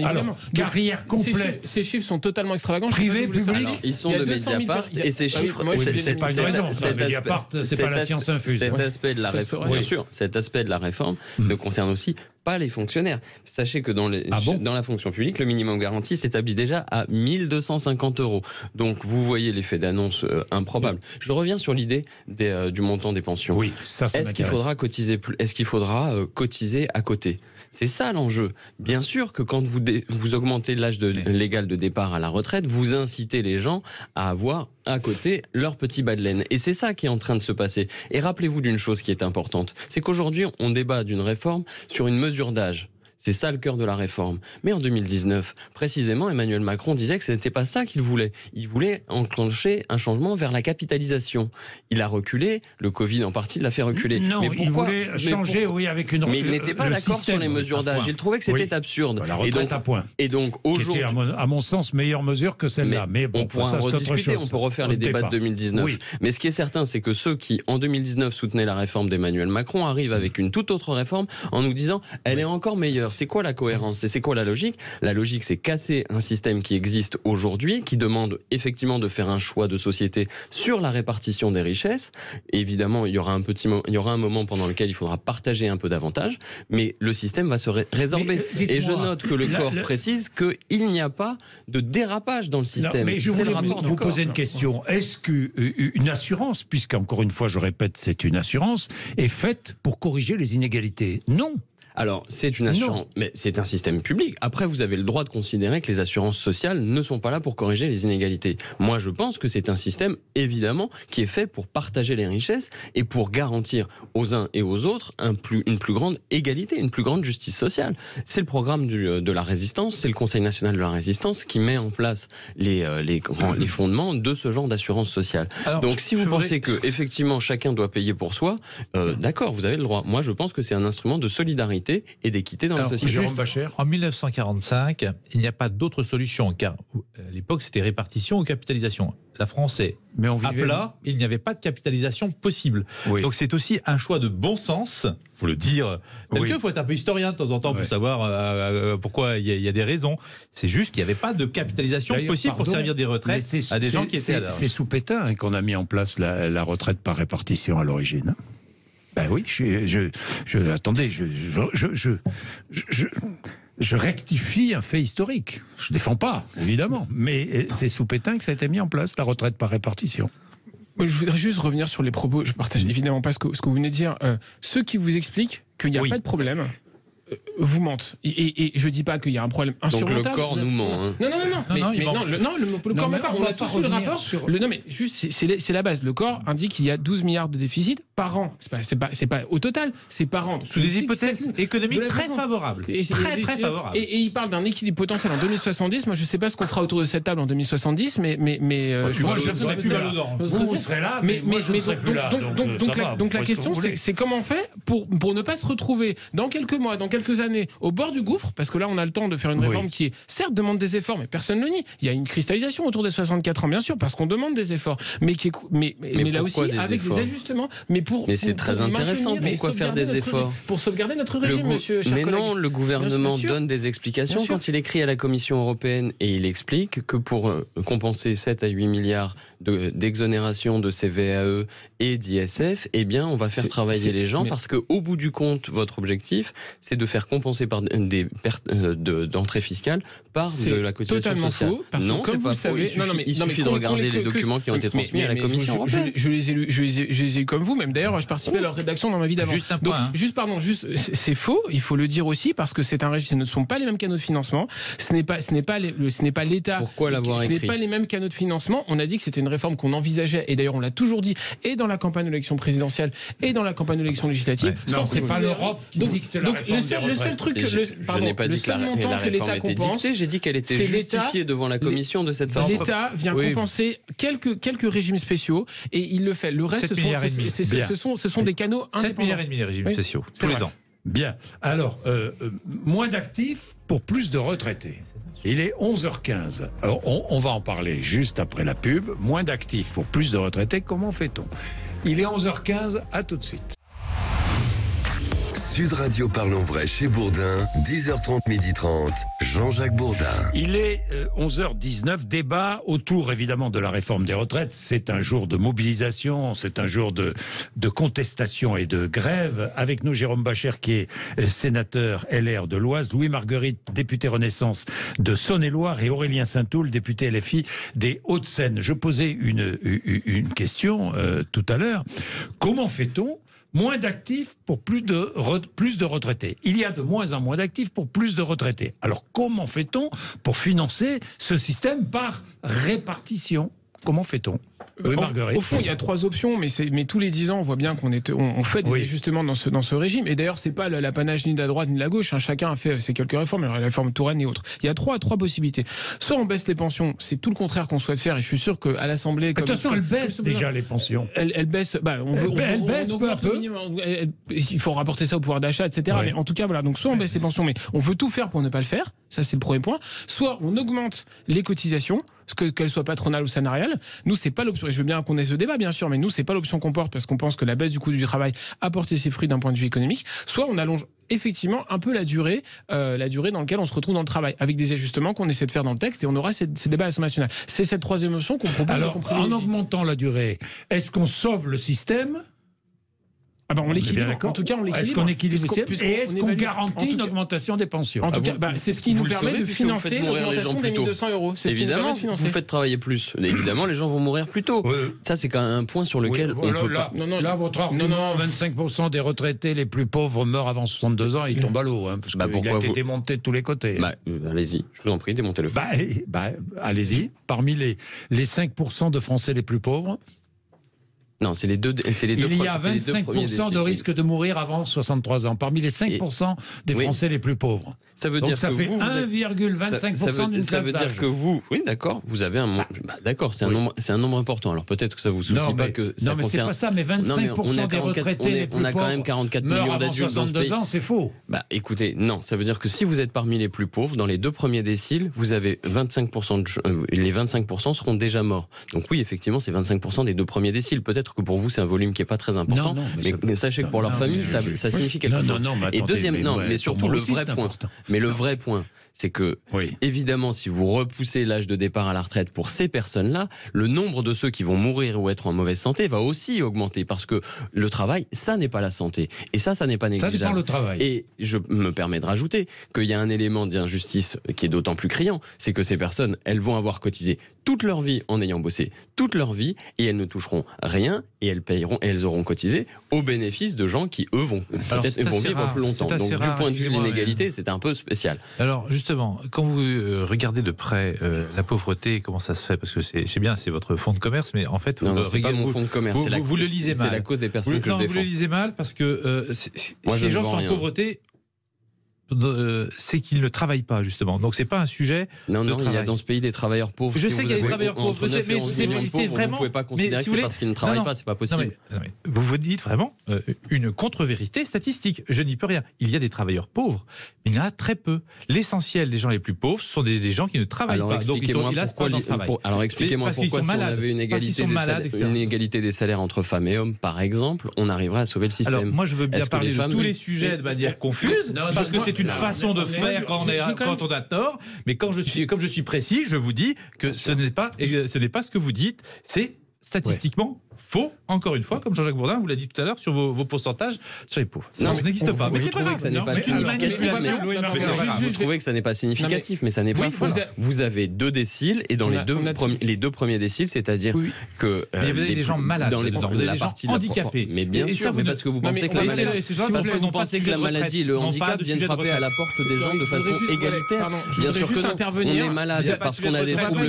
Alors, carrière complète. Ces chiffres sont totalement extravagants. Privé, public. Alors, ils sont de Mediapart et ces chiffres. C'est pas une raison. Mediapart, c'est pas la science infuse. Cet aspect de la réforme, bien sûr, cet aspect de la réforme ne concerne aussi pas les fonctionnaires. Sachez que dans la fonction publique, le minimum garanti s'établit déjà à 1 250 €. Donc vous voyez l'effet d'annonce improbable. Je reviens sur l'idée du montant des pensions. Oui, ça Est-ce qu'il faudra cotiser plus? Est-ce qu'il faudra cotiser à côté? C'est ça l'enjeu. Bien sûr que quand vous augmentez l'âge légal de départ à la retraite, vous incitez les gens à avoir à côté leur petit bas de laine. Et c'est ça qui est en train de se passer. Et rappelez-vous d'une chose qui est importante, c'est qu'aujourd'hui on débat d'une réforme sur une mesure d'âge. C'est ça le cœur de la réforme. Mais en 2019, précisément, Emmanuel Macron disait que ce n'était pas ça qu'il voulait. Il voulait enclencher un changement vers la capitalisation. Il a reculé, le Covid en partie l'a fait reculer. Non, mais pourquoi, il voulait changer, avec une... Mais il n'était pas d'accord sur les mesures d'âge. Il trouvait que c'était absurde. La retraite à point. Et donc aujourd'hui... à mon sens, meilleure mesure que celle-là. Mais bon, on pourra en rediscuter, on peut refaire les débats de 2019. Oui. Mais ce qui est certain, c'est que ceux qui, en 2019, soutenaient la réforme d'Emmanuel Macron arrivent avec une toute autre réforme en nous disant elle est encore meilleure. C'est quoi la cohérence? C'est quoi la logique? La logique, c'est casser un système qui existe aujourd'hui, qui demande effectivement de faire un choix de société sur la répartition des richesses. Et évidemment, il y aura un moment pendant lequel il faudra partager un peu davantage, mais le système va se résorber. Et je note que le corps précise qu'il n'y a pas de dérapage dans le système. Non, mais je voulais vous poser une question. Est-ce qu'une assurance, puisqu'encore une fois, je répète, c'est une assurance, est faite pour corriger les inégalités? Non. Alors, c'est une assurance, mais c'est un système public. Après, vous avez le droit de considérer que les assurances sociales ne sont pas là pour corriger les inégalités. Moi, je pense que c'est un système, évidemment, qui est fait pour partager les richesses et pour garantir aux uns et aux autres une plus grande égalité, une plus grande justice sociale. C'est le programme de la Résistance, c'est le Conseil national de la Résistance qui met en place les fondements de ce genre d'assurance sociale. Alors, donc, si vous pensez que effectivement chacun doit payer pour soi, d'accord, vous avez le droit. Moi, je pense que c'est un instrument de solidarité fraternité et d'équité dans la société. Juste, en 1945, il n'y a pas d'autre solution, car à l'époque, c'était répartition ou capitalisation. La France est à plat, il n'y avait pas de capitalisation possible. Oui. Donc c'est aussi un choix de bon sens, il faut le dire. Peut-être qu'il faut être un peu historien de temps en temps pour savoir pourquoi il y a des raisons. C'est juste qu'il n'y avait pas de capitalisation possible pour servir des retraites à des gens qui étaient à l'âge. C'est sous Pétain qu'on a mis en place la retraite par répartition à l'origine. Ben oui, attendez, je rectifie un fait historique. Je ne défends pas, évidemment, mais c'est sous Pétain que ça a été mis en place, la retraite par répartition. Je voudrais juste revenir sur les propos. Je partage évidemment pas ce que vous venez de dire. Ceux qui vous expliquent qu'il n'y a pas de problème vous mentent. Et je dis pas qu'il y a un problème insurmontable. Donc le corps nous ment. Hein. Non, le corps ment pas. On a tous le rapport. Non, mais juste, c'est la base. Le corps indique qu'il y a 12 milliards de déficit par an. C'est pas au total, c'est par an. Sous des hypothèses économiques très favorables. Très favorables. Et il parle d'un équilibre potentiel en 2070. Moi, je sais pas ce qu'on fera autour de cette table en 2070. Mais moi, je ne serai plus là. Vous serez là, mais moi, je ne serai plus là. Donc la question, c'est comment on fait pour ne pas se retrouver dans quelques mois, dans quelques années, au bord du gouffre, parce que là, on a le temps de faire une réforme qui, certes, demande des efforts, mais personne ne le nie. Il y a une cristallisation autour des 64 ans, bien sûr, parce qu'on demande des efforts, mais là aussi, avec des ajustements. Mais c'est très intéressant. Pourquoi faire des efforts? Pour sauvegarder notre régime, monsieur. Mais non, le gouvernement donne des explications quand il écrit à la Commission européenne et il explique que pour compenser 7 à 8 milliards d'exonération de CVAE et d'ISF, eh bien, on va faire travailler les gens parce qu'au bout du compte, votre objectif, c'est de faire compenser par des pertes d'entrée fiscale par de la cotisation sociale. Faux, parce que comme vous le savez, il suffit de regarder les documents qui ont été transmis à la Commission européenne. Je les ai eu comme vous, même d'ailleurs, je participais à leur rédaction dans ma vie d'avant. C'est faux, il faut le dire aussi, parce que c'est un régime, ce ne sont pas les mêmes canaux de financement, ce n'est pas l'État. Pourquoi l'avoir écrit? Ce n'est pas les mêmes canaux de financement. On a dit que c'était une réforme qu'on envisageait, et d'ailleurs on l'a toujours dit, et dans la campagne de l'élection présidentielle, et dans la campagne de l'élection législative. Non, c'est pas l'Europe qui dicte la réforme. Le seul truc que je n'ai pas dit que la réforme était dictée, j'ai dit qu'elle était justifiée devant la Commission de cette façon. L'État vient compenser quelques régimes spéciaux et il le fait. Le reste, ce sont des canaux indépendants. 7 milliards et demi les régimes spéciaux tous les ans. Bien. Alors, moins d'actifs pour plus de retraités. Il est 11h15. Alors, on va en parler juste après la pub. Moins d'actifs pour plus de retraités, comment fait-on? Il est 11h15, à tout de suite. Sud Radio Parlons Vrai chez Bourdin, 10h30, 12h30, Jean-Jacques Bourdin. Il est 11h19, débat autour évidemment de la réforme des retraites. C'est un jour de mobilisation, c'est un jour de contestation et de grève. Avec nous, Jérôme Baccher, qui est sénateur LR de l'Oise, Louis Marguerite, député Renaissance de Saône-et-Loire, et Aurélien Saint-Toul, député LFI des Hauts-de-Seine. Je posais une question tout à l'heure. Comment fait-on moins d'actifs pour plus de retraités? Il y a de moins en moins d'actifs pour plus de retraités. Alors comment fait-on pour financer ce système par répartition? Comment fait-on? Oui, Marguerite. Au fond, il y a 3 options, mais tous les 10 ans, on voit bien qu'on fait des ajustements dans ce régime. Et d'ailleurs, c'est pas l'apanage ni de la droite ni de la gauche. Hein. Chacun a fait ses quelques réformes, la réforme Touraine et autres. Il y a trois possibilités. Soit on baisse les pensions, c'est tout le contraire qu'on souhaite faire. Et je suis sûr qu'à l'Assemblée, attention, elle baisse déjà les pensions. Elle baisse. Elle baisse peu à peu. Il faut rapporter ça au pouvoir d'achat, etc. Ouais. Mais en tout cas, voilà. Donc soit on baisse les pensions, mais on veut tout faire pour ne pas le faire. Ça, c'est le premier point. Soit on augmente les cotisations, qu'elles soient patronales ou salariales. Nous, c'est pas l'option. Et je veux bien qu'on ait ce débat, bien sûr, mais nous, c'est pas l'option qu'on porte parce qu'on pense que la baisse du coût du travail a porté ses fruits d'un point de vue économique. Soit on allonge effectivement un peu la durée dans laquelle on se retrouve dans le travail, avec des ajustements qu'on essaie de faire dans le texte, et on aura ces débats à l'Assemblée nationale. C'est cette troisième option qu'on propose. Alors, en augmentant la durée, est-ce qu'on sauve le système? On l'équilibre. En tout cas, on l'équilibre. Est-ce qu'on équilibre et est-ce qu'on garantit une augmentation des pensions? En tout cas, c'est ce qui nous permet de financer l'augmentation des 1 200 €. Évidemment, vous faites travailler plus. Évidemment, les gens vont mourir plus tôt. Ça, c'est quand même un point sur lequel on peut pas. Là, votre argument, 25% des retraités les plus pauvres meurent avant 62 ans, ils tombent à l'eau, parce qu'il a été démonté de tous les côtés. Allez-y, je vous en prie, démontez-le. Allez-y. Parmi les 5% de Français les plus pauvres, Non, c'est les deux. Il y a 25% de risque de mourir avant 63 ans, parmi les 5% des Français les plus pauvres. Ça veut donc dire ça que fait vous 1,25% d'une classe d'âge. Ça veut dire que vous, oui, d'accord, vous avez un. D'accord, c'est un nombre important. Alors peut-être que ça vous soucie pas que ça non, mais c'est pas ça. Mais 25% des retraités les plus pauvres. On a quand même 44 millions d'adultes dans ce pays. 62 ans, c'est faux. Bah, écoutez, non, ça veut dire que si vous êtes parmi les plus pauvres, dans les 2 premiers déciles, vous avez 25% les 25% seront déjà morts. Donc oui, effectivement, c'est 25% des 2 premiers déciles. Peut-être que pour vous, c'est un volume qui est pas très important, mais sachez que pour leur famille, ça signifie quelque chose. Et deuxième, mais surtout le vrai point. Mais le vrai point, c'est que, évidemment, si vous repoussez l'âge de départ à la retraite pour ces personnes-là, le nombre de ceux qui vont mourir ou être en mauvaise santé va aussi augmenter, parce que le travail, ça n'est pas la santé. Et ça n'est pas négligeable. Ça dépend le travail. Et je me permets de rajouter qu'il y a un élément d'injustice qui est d'autant plus criant, c'est que ces personnes, elles vont avoir cotisé toute leur vie en ayant bossé toute leur vie, et elles ne toucheront rien, et elles auront cotisé au bénéfice de gens qui, eux, vont vivre plus longtemps. Donc, du point de vue de l'inégalité, c'est un peu spécial. Alors, justement, quand vous regardez de près la pauvreté, comment ça se fait? Parce que c'est bien, c'est votre fonds de commerce, mais en fait, c'est pas mon fonds de commerce. Vous le lisez mal. C'est la cause des personnes que je défends. Vous le lisez mal parce que si les gens sont en pauvreté, c'est qu'ils ne travaillent pas, justement. Donc c'est pas un sujet. Non, il y a dans ce pays des travailleurs pauvres. Je sais qu'il y a des travailleurs pauvres, mais c'est vraiment. Vous ne pouvez pas considérer que c'est parce qu'ils ne travaillent pas, c'est pas possible. Non, mais vous vous dites vraiment une contre-vérité statistique. Je n'y peux rien. Il y a des travailleurs pauvres, mais il y en a très peu. L'essentiel des gens les plus pauvres, ce sont des gens qui ne travaillent pas. Donc ils sont pas dans le travail. Alors expliquez-moi pourquoi, si on avait une égalité des salaires entre femmes et hommes, par exemple, on arriverait à sauver le système. Alors moi, je veux bien parler de tous les sujets de manière confuse, parce que c'est une façon de faire quand on a tort, mais comme je suis précis, je vous dis que ce n'est pas ce que vous dites, c'est statistiquement faux, encore une fois, comme Jean-Jacques Bourdin vous l'a dit tout à l'heure sur vos pourcentages sur les pauvres. Ça n'existe pas. Mais c'est pas grave. C'est une manipulation. Vous trouvez que ça n'est pas significatif, mais ça n'est pas faux. Vous avez 2 déciles, et dans les 2 premiers déciles, c'est-à-dire que vous avez des gens malades, dans vous avez des gens handicapés. Mais bien sûr, mais parce que vous pensez que la maladie et le handicap viennent frapper à la porte des gens de façon égalitaire. Bien sûr que non. On est malade parce qu'on a des troubles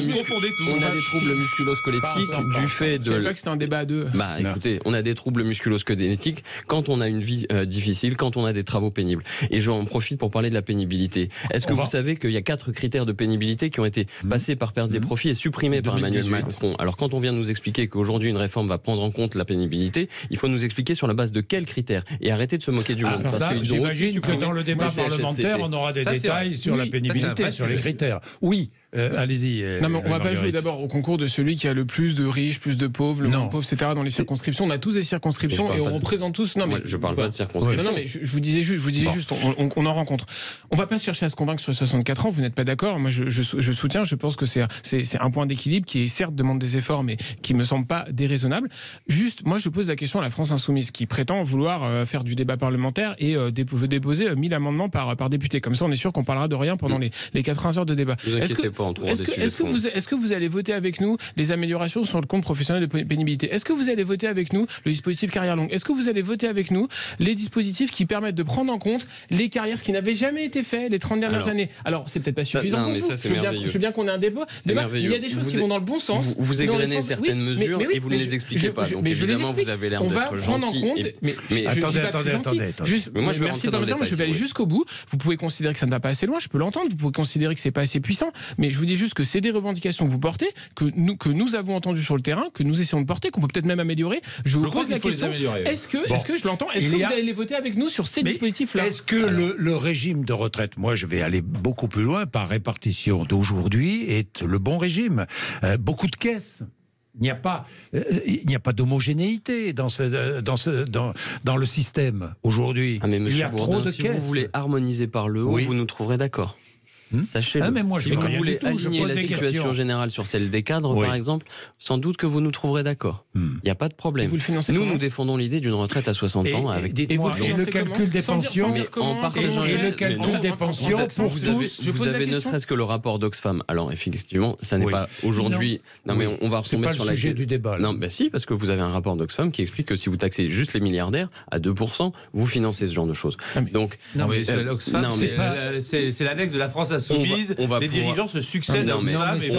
musculo-squelettiques du fait de. Je savais pas que c'était un débat à 2. Écoutez, on a des troubles musculo-squelettiques quand on a une vie difficile, quand on a des travaux pénibles. Et j'en profite pour parler de la pénibilité. Est-ce que vous savez qu'il y a 4 critères de pénibilité qui ont été passés par pertes et profits et supprimés par Emmanuel Macron? Alors quand on vient nous expliquer qu'aujourd'hui une réforme va prendre en compte la pénibilité, il faut nous expliquer sur la base de quels critères, et arrêter de se moquer du monde. J'imagine que dans le débat parlementaire, on aura des détails sur la pénibilité, sur les critères. Oui. Allez-y. Non, mais on va pas jouer d'abord au concours de celui qui a le plus de riches, plus de pauvres, le moins pauvre, etc. dans les circonscriptions. On a tous des circonscriptions et on représente tous. Non, mais je parle pas de circonscriptions. Non, mais je vous disais juste, on en rencontre. On va pas chercher à se convaincre sur 64 ans. Vous n'êtes pas d'accord. Moi, je soutiens. Je pense que c'est un point d'équilibre qui, certes, demande des efforts, mais qui me semble pas déraisonnable. Juste, moi, je pose la question à la France Insoumise, qui prétend vouloir faire du débat parlementaire et déposer 1000 amendements par député. Comme ça, on est sûr qu'on parlera de rien pendant les 80 heures de débat. Est-ce que vous allez voter avec nous les améliorations sur le compte professionnel de pénibilité? Est-ce que vous allez voter avec nous le dispositif carrière longue? Est-ce que vous allez voter avec nous les dispositifs qui permettent de prendre en compte les carrières, ce qui n'avait jamais été fait les 30 dernières années? Alors, c'est peut-être pas suffisant pour vous. Je veux bien qu'on ait un débat. Il y a des choses qui vont dans le bon sens. Vous égrenez certaines mesures et vous ne les expliquez pas. Donc évidemment, vous avez l'air d'être gentil. Mais attendez. Merci de me dire, je vais aller jusqu'au bout. Vous pouvez considérer que ça ne va pas assez loin, je peux l'entendre. Vous pouvez considérer que c'est pas assez puissant, mais je vous dis juste que c'est des revendications que vous portez, que nous avons entendues sur le terrain, que nous essayons de porter, qu'on peut peut-être même améliorer. Je vous pose la question, est-ce que je l'entends, est-ce que vous allez les voter avec nous sur ces dispositifs-là? Est-ce que le régime de retraite, moi je vais aller beaucoup plus loin, par répartition d'aujourd'hui, est le bon régime? Beaucoup de caisses. Il n'y a pas d'homogénéité dans le système aujourd'hui. Mais il y a Bourdin, trop de si caisses. Vous voulez harmoniser par le haut, vous nous trouverez d'accord. Sachez-le. Mais moi, si vous voulez aligner la situation générale sur celle des cadres, par exemple, sans doute que vous nous trouverez d'accord. Il n'y a pas de problème. Nous défendons l'idée d'une retraite à 60 ans. Avec... Et le calcul des pensions, en partageant et le calcul des pensions pour tous. Vous avez ne serait-ce que le rapport d'Oxfam. Alors effectivement, ça n'est pas aujourd'hui. Non, mais on va retomber sur le sujet du débat. Non, si, parce que vous avez un rapport d'Oxfam qui explique que si vous taxez juste les milliardaires à 2%, vous financez ce genre de choses. Donc, c'est l'Oxfam, c'est l'annexe de la France Insoumise. insoumise, les dirigeants se succèdent hommes, femmes et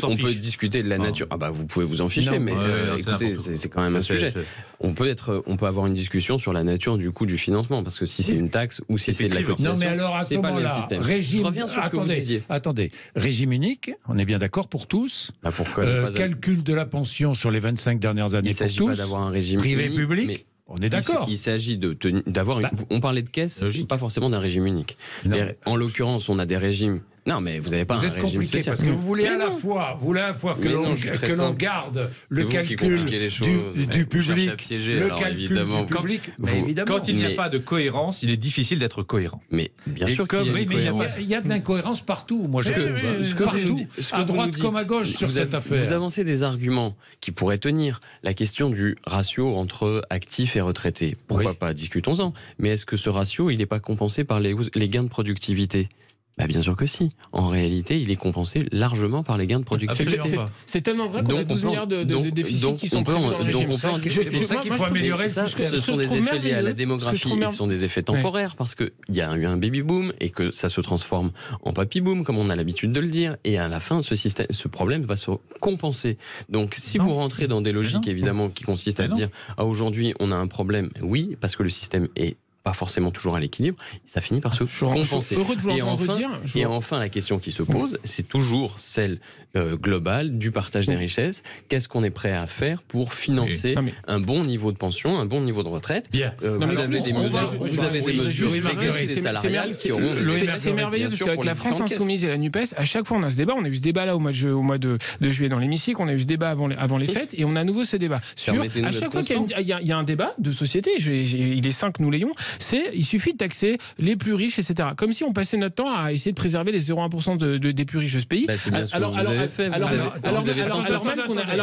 on peut discuter de la nature. Ah bah vous pouvez vous en ficher, mais écoutez, c'est quand même un sujet. On peut avoir une discussion sur la nature du coût du financement, parce que si c'est une taxe ou si c'est de la cotisation, non mais alors à ce moment-là, je reviens sur ce que vous disiez. Attendez, régime unique, on est bien d'accord pour tous. Calcul de la pension sur les 25 dernières années pour tous. Il ne s'agit pas d'avoir un régime privé unique, public. On est d'accord. Il s'agit d'avoir. On parlait de caisse, pas forcément d'un régime unique. En l'occurrence, on a des régimes. Non, mais vous n'avez pas un régime spécial. Parce que vous voulez à la fois que l'on garde le calcul du public, le calcul du public. Quand il n'y a pas de cohérence, il est difficile d'être cohérent. Mais bien sûr il y a de l'incohérence partout. Moi, je trouve partout, à droite comme à gauche sur cette affaire. Vous avancez des arguments qui pourraient tenir. La question du ratio entre actifs et retraités. Pourquoi pas? Discutons-en. Mais est-ce que ce ratio, il n'est pas compensé par les gains de productivité? Bien sûr que si. En réalité, il est compensé largement par les gains de productivité. C'est tellement vrai qu'on a 12 milliards de déficits qui sont prévus dans le régime. C'est pour ça qu'il faut améliorer le système. Ce sont des effets liés à la démographie, ce sont des effets temporaires, parce qu'il y a eu un baby-boom et que ça se transforme en papy-boom, comme on a l'habitude de le dire, et à la fin, ce problème va se compenser. Donc, si vous rentrez dans des logiques, évidemment, qui consistent à dire « aujourd'hui, on a un problème », oui, parce que le système est pas forcément toujours à l'équilibre, ça finit par se compenser. Et enfin, la question qui se pose, c'est toujours celle globale du partage des richesses. Qu'est-ce qu'on est prêt à faire pour financer un bon niveau de pension, un bon niveau de retraite? Vous avez des mesures salariales qui auront... C'est merveilleux parce qu'avec la France Insoumise et la NUPES, à chaque fois on a ce débat. On a eu ce débat là au mois de juillet dans l'hémicycle, on a eu ce débat avant les fêtes et on a à nouveau ce débat. À chaque fois qu'il y a un débat de société, il est sain que nous l'ayons, il suffit de taxer les plus riches, etc. Comme si on passait notre temps à essayer de préserver les 0,1% des plus riches de ce pays. Alors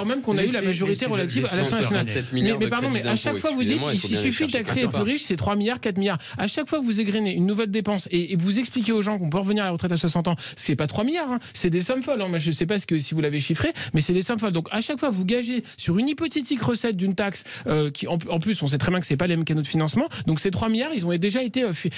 même qu'on a eu la majorité relative à l'Assemblée nationale. Mais pardon, mais à chaque fois vous dites il suffit de taxer les plus riches, c'est 3 milliards, 4 milliards. À chaque fois que vous égrenez une nouvelle dépense et vous expliquez aux gens qu'on peut revenir à la retraite à 60 ans, c'est pas 3 milliards, c'est des sommes folles. Je ne sais pas si vous l'avez chiffré, mais c'est des sommes folles. Donc à chaque fois vous gagez sur une hypothétique recette d'une taxe qui en plus on sait très bien que c'est pas les mêmes canaux de financement. Donc ces 3 milliards,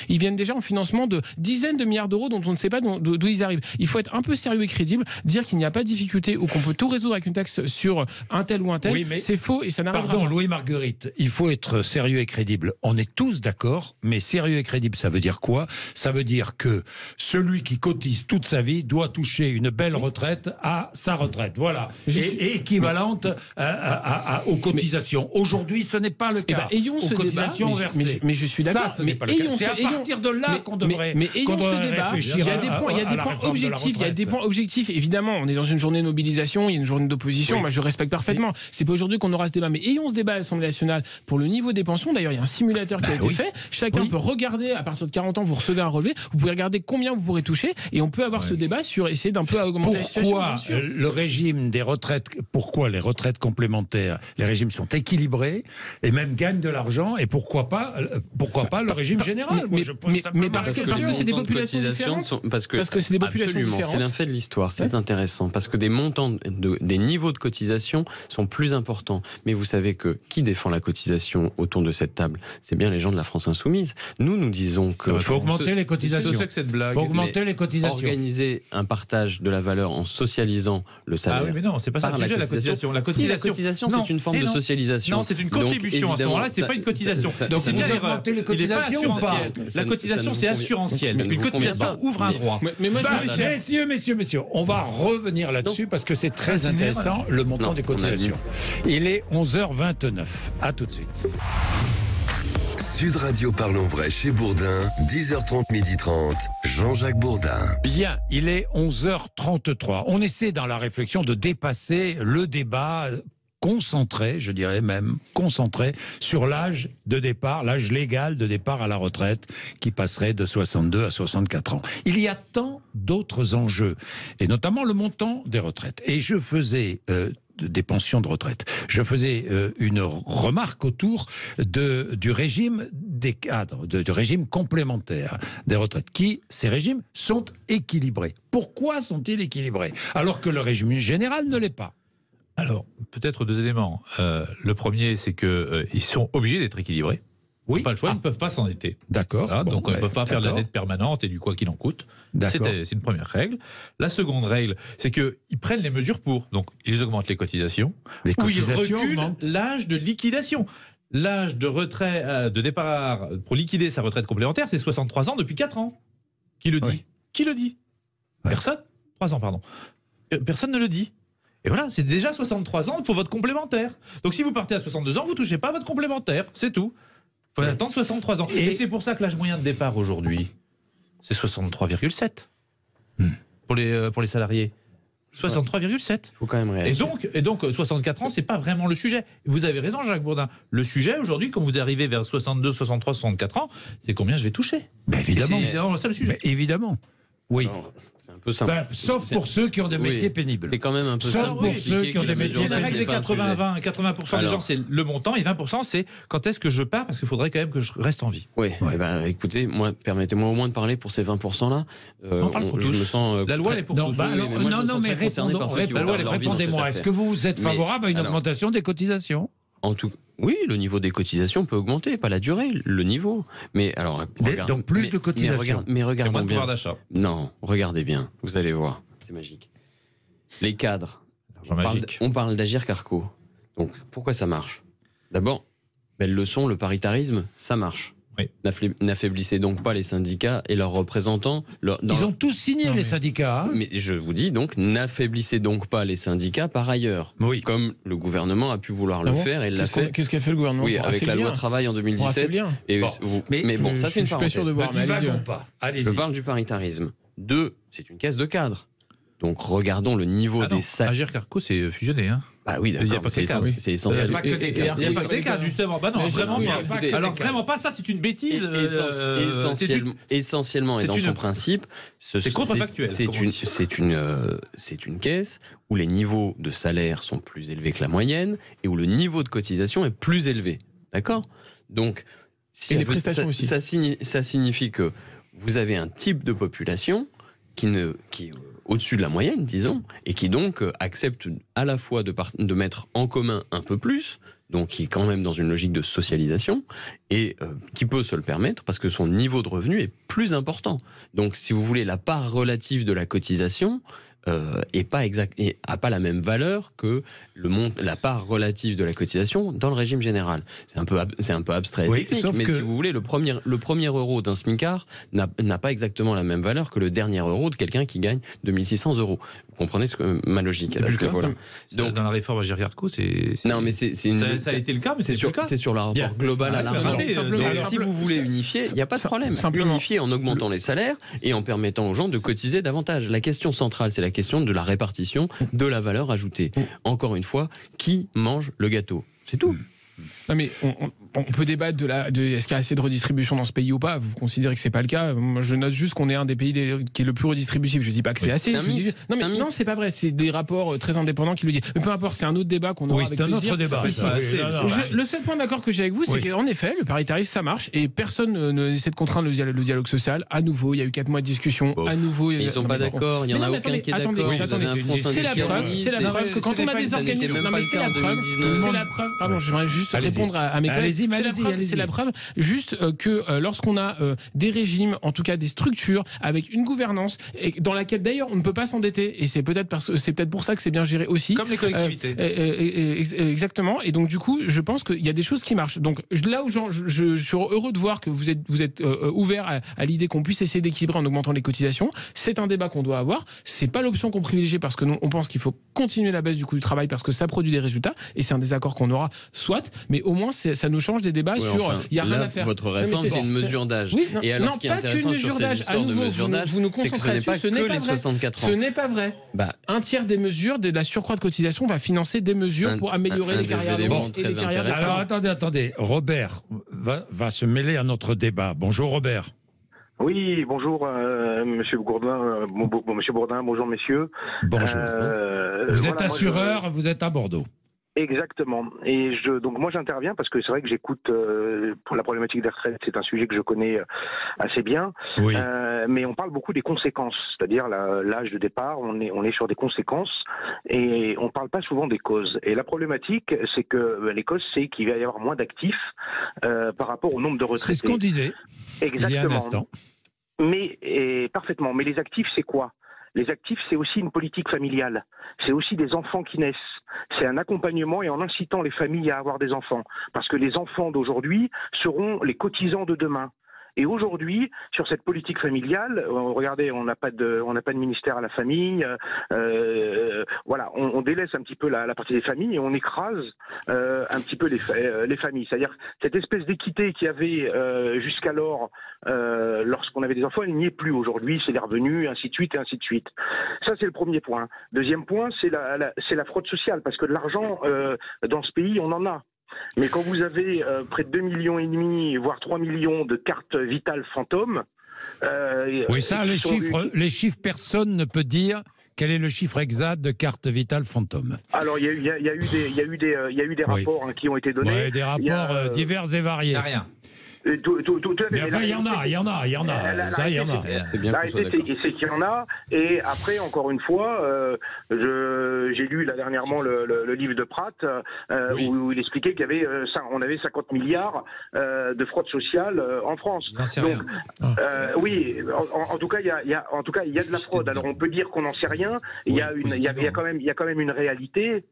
ils viennent déjà en financement de dizaines de milliards d'euros dont on ne sait pas d'où ils arrivent. Il faut être un peu sérieux et crédible. Dire qu'il n'y a pas de difficulté ou qu'on peut tout résoudre avec une taxe sur un tel ou un tel, c'est faux et ça n'arrivera pas. Pardon, Louis-Marguerite, il faut être sérieux et crédible. On est tous d'accord, mais sérieux et crédible, ça veut dire quoi? Ça veut dire que celui qui cotise toute sa vie doit toucher une belle retraite à sa retraite. Voilà. Et équivalente aux cotisations. Aujourd'hui, ce n'est pas le cas. Ayons ce débat. Mais je suis d'accord. C'est à partir de là qu'on devrait réfléchir. Il y a des points objectifs. Évidemment, on est dans une journée de mobilisation, il y a une journée d'opposition. Moi, je respecte parfaitement. C'est pas aujourd'hui qu'on aura ce débat, mais ayons ce débat à l'Assemblée nationale pour le niveau des pensions. D'ailleurs, il y a un simulateur qui a été fait. Chacun peut regarder à partir de 40 ans, vous recevez un relevé. Vous pouvez regarder combien vous pourrez toucher, et on peut avoir ce débat sur essayer d'un peu augmenter la situation. Pourquoi le régime des retraites? Pourquoi les retraites complémentaires? Les régimes sont équilibrés et même gagnent de l'argent. Et pourquoi pas le régime général? Mais parce que c'est des populations différentes. Parce que c'est des populations différentes. C'est un fait de l'histoire, c'est intéressant. Parce que des montants, des niveaux de cotisation sont plus importants. Mais vous savez que qui défend la cotisation autour de cette table? C'est bien les gens de la France Insoumise. Nous disons que... Il faut augmenter les cotisations. Il faut augmenter les cotisations. Organiser un partage de la valeur en socialisant le salaire. Ah oui, mais non, c'est pas ça le sujet, la cotisation. La cotisation, c'est une forme de socialisation. Non, c'est une contribution. À ce moment-là, c'est pas une cotisation. Donc vous augmentez les cotisations ou pas? La cotisation, c'est assurantiel. Une cotisation ouvre un droit. Messieurs, on va revenir là-dessus parce que c'est très intéressant, le montant des cotisations. Il est 11h29. À tout de suite. Sud Radio Parlons Vrai chez Bourdin, 10h30, 12h30, Jean-Jacques Bourdin. Bien, il est 11h33. On essaie dans la réflexion de dépasser le débat concentré, je dirais même, concentré sur l'âge de départ, l'âge légal de départ à la retraite, qui passerait de 62 à 64 ans. Il y a tant d'autres enjeux, et notamment le montant des retraites. Et je faisais... des pensions de retraite. Je faisais une remarque autour du régime des cadres, du régime complémentaire des retraites, ces régimes sont équilibrés. Pourquoi sont-ils équilibrés alors que le régime général ne l'est pas? Alors, peut-être 2 éléments. Le premier, c'est qu'ils sont obligés d'être équilibrés. Ils n'ont pas le choix, ils ne peuvent pas s'endetter. D'accord. Voilà, donc ils ne peuvent pas faire de la dette permanente et du quoi qu'il en coûte. C'est une première règle. La seconde règle, c'est qu'ils prennent les mesures pour. Donc ils augmentent les cotisations, ils reculent l'âge de liquidation. L'âge de retrait, de départ pour liquider sa retraite complémentaire, c'est 63 ans depuis 4 ans. Qui le dit ? Qui le dit ? Personne ? 3 ans, pardon. Personne ne le dit. Et voilà, c'est déjà 63 ans pour votre complémentaire. Donc si vous partez à 62 ans, vous ne touchez pas votre complémentaire. C'est tout. Il faut attendre 63 ans. Et c'est pour ça que l'âge moyen de départ aujourd'hui, c'est 63,7 pour les salariés. 63,7. Faut quand même réagir. Et donc 64 ans, c'est pas vraiment le sujet. Vous avez raison, Jacques Bourdin. Le sujet aujourd'hui, quand vous arrivez vers 62, 63, 64 ans, c'est combien je vais toucher. Évidemment. C'est évidemment ça le sujet. Évidemment. Oui. Alors, c'est un peu simple. Sauf pour ceux qui ont des métiers pénibles. C'est quand même un peu sauf simple. pour ceux qui ont des métiers pénibles. La règle des 80-20. 80% des gens, c'est le montant, et 20%, c'est quand est-ce que je pars, parce qu'il faudrait quand même que je reste en vie. Oui. Écoutez, permettez-moi au moins de parler pour ces 20%-là. On parle pour tous. Je me sens. La loi, elle est pour tous. Mais répondez-moi. Est-ce que vous êtes favorable à une augmentation des cotisations ? Oui, le niveau des cotisations peut augmenter, pas la durée, le niveau. Mais alors, donc plus de cotisations. Mais regardez bien. Pouvoir d'achat. Non, regardez bien, vous allez voir, c'est magique. Les cadres. On parle d'Agir Carco. Donc pourquoi ça marche ? D'abord, belle leçon, le paritarisme, ça marche. Oui. N'affaiblissez donc pas les syndicats et leurs représentants. Ils ont tous signé, les syndicats. Mais je vous dis donc, n'affaiblissez donc pas les syndicats par ailleurs. Oui. Comme le gouvernement a pu vouloir le faire et l'a fait. Qu'est-ce qu'a fait le gouvernement ? Oui, avec la loi travail en 2017. Mais bon, ça c'est une parenthèse. Je suis pas sûr de voir. Je parle du paritarisme. 2, c'est une caisse de cadre. Donc regardons le niveau des salaires. Agir Carco, c'est fusionné, hein. Bah oui, d'accord, c'est essentiel. Il n'y a pas que des cadres. Il n'y a pas que des cadres, justement. Bah non, vraiment pas. Alors vraiment pas, ça c'est une bêtise. Essentiellement et dans son principe, c'est contrefactuel. C'est une caisse où les niveaux de salaire sont plus élevés que la moyenne et où le niveau de cotisation est plus élevé. D'accord ? Donc, les prestations aussi. Ça signifie que vous avez un type de population qui est au-dessus de la moyenne, disons, et qui donc accepte à la fois de mettre en commun un peu plus, donc qui est quand même dans une logique de socialisation, et qui peut se le permettre parce que son niveau de revenu est plus important. Donc, si vous voulez, la part relative de la cotisation n'a pas la même valeur que la part relative de la cotisation dans le régime général. C'est un peu abstrait et technique, mais si vous voulez, le premier euro d'un smicard n'a pas exactement la même valeur que le dernier euro de quelqu'un qui gagne 2600 €. Vous comprenez ma logique à ce niveau-là. Donc, dans la réforme Agir Carco, ça a été le cas, mais c'est sur le rapport global à l'argent. Donc, si vous voulez unifier, il n'y a pas de problème. Unifier en augmentant les salaires et en permettant aux gens de cotiser davantage. La question centrale, c'est la question de la répartition de la valeur ajoutée. Encore une fois, qui mange le gâteau ? C'est tout. Non mais on peut débattre de est-ce qu'il y a assez de redistribution dans ce pays ou pas. Vous considérez que c'est pas le cas. Moi, je note juste qu'on est un des pays qui est le plus redistributif. Je dis pas que c'est assez. Non, c'est pas vrai. C'est des rapports très indépendants qui le disent. Mais peu importe, c'est un autre débat qu'on aura avec plaisir. Oui, c'est un autre débat. Le seul point d'accord que j'ai avec vous, c'est qu'en effet, le paritarisme, ça marche et personne n'essaie de contraindre le dialogue social. À nouveau, il y a eu 4 mois de discussion. À nouveau, ils sont pas d'accord. Il y en a aucun qui est d'accord. C'est la preuve que quand on a des organismes, c'est la preuve. Pardon, j'aimerais juste répondre à mes collègues. C'est la preuve juste que lorsqu'on a des régimes, en tout cas des structures avec une gouvernance et dans laquelle d'ailleurs on ne peut pas s'endetter, et c'est peut-être pour ça que c'est bien géré aussi. Comme les collectivités. Exactement. Et donc du coup, je pense qu'il y a des choses qui marchent. Donc là où je suis heureux de voir que vous êtes ouvert à l'idée qu'on puisse essayer d'équilibrer en augmentant les cotisations. C'est un débat qu'on doit avoir. C'est pas l'option qu'on privilégie parce que nous on pense qu'il faut continuer la baisse du coût du travail parce que ça produit des résultats et c'est un désaccord qu'on aura soit, mais au moins ça nous change des débats sur il y a rien à faire. Votre réforme, c'est une mesure d'âge. Oui, et alors, ce qui est intéressant sur ces histoires de mesure d'âge, c'est que ce n'est pas que les 64 ans. Ce n'est pas vrai. Un tiers des mesures de la surcroît de cotisation va financer des mesures pour améliorer les carrières longues et les carrières de... Alors attendez. Robert va se mêler à notre débat. Bonjour Robert. Oui, bonjour Monsieur Bourdin, bonjour messieurs. Bonjour. Vous êtes assureur, vous êtes à Bordeaux. Exactement. Et donc moi j'interviens parce que c'est vrai que j'écoute pour la problématique des retraites, c'est un sujet que je connais assez bien. Oui. mais on parle beaucoup des conséquences, c'est-à-dire l'âge de départ, on est sur des conséquences et on ne parle pas souvent des causes. Et la problématique, c'est que les causes, c'est qu'il va y avoir moins d'actifs par rapport au nombre de retraités. C'est ce qu'on disait. Exactement. Il y a un instant. Parfaitement. Mais les actifs, c'est quoi ? Les actifs, c'est aussi une politique familiale. C'est aussi des enfants qui naissent. C'est un accompagnement et en incitant les familles à avoir des enfants. Parce que les enfants d'aujourd'hui seront les cotisants de demain. Et aujourd'hui, sur cette politique familiale, regardez, on n'a pas de ministère à la famille. Voilà, on délaisse un petit peu la partie des familles et on écrase un petit peu les familles. C'est-à-dire cette espèce d'équité qu'il y avait jusqu'alors lorsqu'on avait des enfants, elle n'y est plus aujourd'hui. C'est les revenus, ainsi de suite et ainsi de suite. Ça, c'est le premier point. Deuxième point, c'est la fraude sociale, parce que de l'argent dans ce pays, on en a. Mais quand vous avez près de 2,5 millions, voire 3 millions de cartes vitales fantômes... oui, ça, les chiffres, personne ne peut dire quel est le chiffre exact de cartes vitales fantômes. Alors, il y a eu des rapports qui ont été donnés. Oui, des rapports divers et variés. Il n'y a rien. Mais enfin, il y en a. Ça, il y en a. C'est bien qu'on soit d'accord. C'est qu'il y en a. Et après, encore une fois, j'ai lu là dernièrement le livre de Pratt où il expliquait qu'il y avait on avait 50 milliards de fraude sociale en France. Donc, oui, en tout cas, il y a de la fraude. Alors, on peut dire qu'on n'en sait rien. Il y a quand même une réalité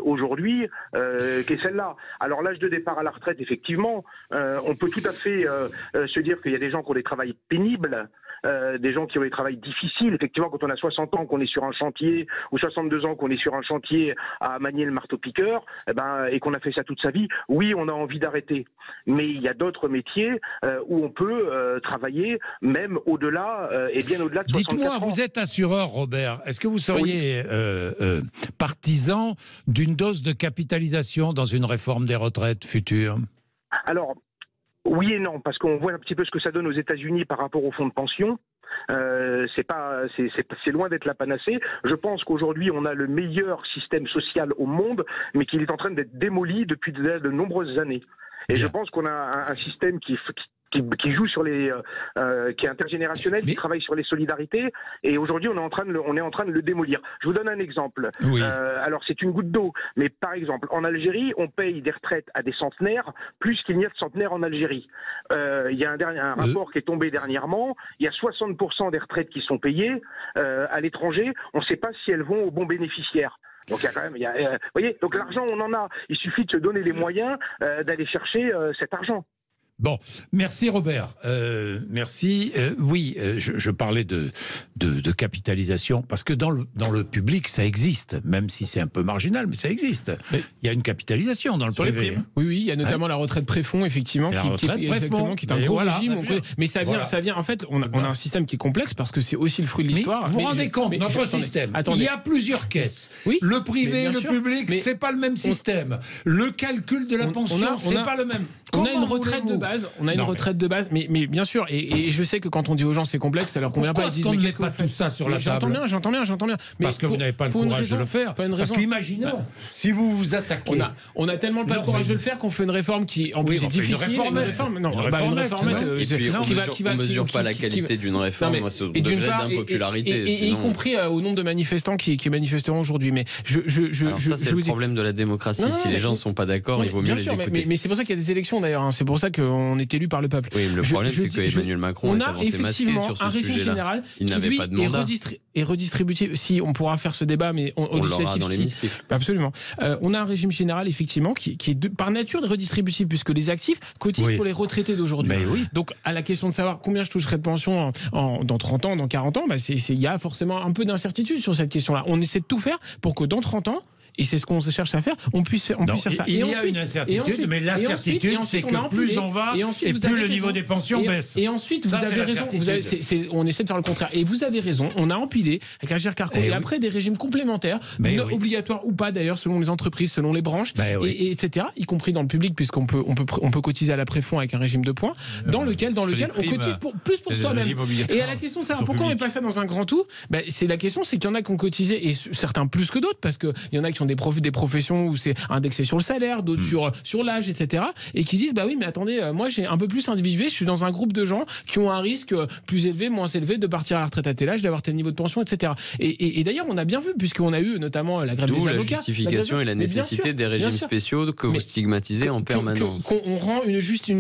aujourd'hui qui est celle-là. Alors, l'âge de départ à la retraite, effectivement, on peut tout à fait se dire qu'il y a des gens qui ont des travails pénibles, des gens qui ont des travails difficiles. Effectivement, quand on a 60 ans qu'on est sur un chantier, ou 62 ans qu'on est sur un chantier à manier le marteau-piqueur, et qu'on a fait ça toute sa vie, oui, on a envie d'arrêter. Mais il y a d'autres métiers où on peut travailler même au-delà, et bien au-delà de 64 ans. Dites-moi, vous êtes assureur, Robert. Est-ce que vous seriez partisan d'une dose de capitalisation dans une réforme des retraites future ? Alors, oui et non, parce qu'on voit un petit peu ce que ça donne aux États-Unis par rapport aux fonds de pension. C'est loin d'être la panacée. Je pense qu'aujourd'hui, on a le meilleur système social au monde, mais qu'il est en train d'être démoli depuis de nombreuses années. Et je pense qu'on a un système qui joue sur qui est intergénérationnel, qui travaille sur les solidarités. Et aujourd'hui, on est en train de le démolir. Je vous donne un exemple. Oui. Alors, c'est une goutte d'eau. Mais par exemple, en Algérie, on paye des retraites à des centenaires plus qu'il n'y a de centenaires en Algérie. Il y a un rapport qui est tombé dernièrement. Il y a 60% des retraites qui sont payées à l'étranger. On ne sait pas si elles vont aux bons bénéficiaires. Donc il y a quand même, vous voyez, donc l'argent on en a. Il suffit de se donner les moyens d'aller chercher cet argent. Bon, merci Robert. Merci. Oui, je parlais de capitalisation parce que dans le public ça existe, même si c'est un peu marginal, mais ça existe. Mais il y a une capitalisation dans le privé. Oui, il y a notamment la retraite préfond, effectivement, qui est un gros régime. Mais ça vient. En fait, on a un système qui est complexe parce que c'est aussi le fruit de l'histoire. Vous vous rendez compte, notre système. Il y a plusieurs caisses. Oui, le privé, le public, c'est pas le même système. Le calcul de la pension, c'est pas le même. On a une retraite de base. Retraite de base, mais bien sûr, et je sais que quand on dit aux gens c'est complexe, ça leur convient pas. Ils disent mais qu'est-ce qu'on fait ? Tout ça sur la table. J'entends bien. Mais parce que vous n'avez pas le courage de le faire. Parce qu'imaginons, si vous vous attaquez. On a tellement pas le courage de le faire qu'on fait une réforme qui en plus est difficile. Une réforme qui va. On mesure pas la qualité d'une réforme, c'est au degré d'impopularité. Et y compris au nombre de manifestants qui manifesteront aujourd'hui. Mais ça, c'est le problème de la démocratie. Si les gens ne sont pas d'accord, il vaut mieux les écouter. Mais c'est pour ça qu'il y a des élections d'ailleurs. C'est pour ça qu'on est élu par le peuple. Oui, le problème, c'est que Emmanuel Macron est avancé masqué sur ce sujet-là. Il n'avait pas de mandat. Et redistributif, si on pourra faire ce débat, mais on l'aura dans l'hémicycle. Absolument. On a un régime général, effectivement, qui est par nature redistributif, puisque les actifs cotisent pour les retraités d'aujourd'hui. Donc, à la question de savoir combien je toucherai de pension dans 30 ans, dans 40 ans, il y a forcément un peu d'incertitude sur cette question-là. On essaie de tout faire pour que dans 30 ans, et c'est ce qu'on se cherche à faire, on puisse faire ça. Il y a une incertitude, mais l'incertitude, c'est que plus on va, et plus le niveau des pensions baisse. Et ensuite, vous avez raison, on essaie de faire le contraire. Et vous avez raison, on a empilé, avec Agir Carco, et après des régimes complémentaires, obligatoires ou pas d'ailleurs, selon les entreprises, selon les branches, etc., y compris dans le public, puisqu'on peut cotiser à la préfond avec un régime de points, dans lequel on cotise plus pour soi-même. Et à la question de savoir pourquoi on met pas ça dans un grand tout, c'est la question, c'est qu'il y en a qui ont cotisé, et certains plus que d'autres, parce qu'il y en a qui ont des professions où c'est indexé sur le salaire, d'autres sur l'âge, etc. Et qui disent, bah oui, mais attendez, moi j'ai un peu plus individué, je suis dans un groupe de gens qui ont un risque plus élevé, moins élevé de partir à la retraite à tel âge, d'avoir tel niveau de pension, etc. Et d'ailleurs, on a bien vu, puisqu'on a eu notamment la grève des avocats. La justification et la nécessité des régimes spéciaux que vous stigmatisez en permanence. On rend une justice,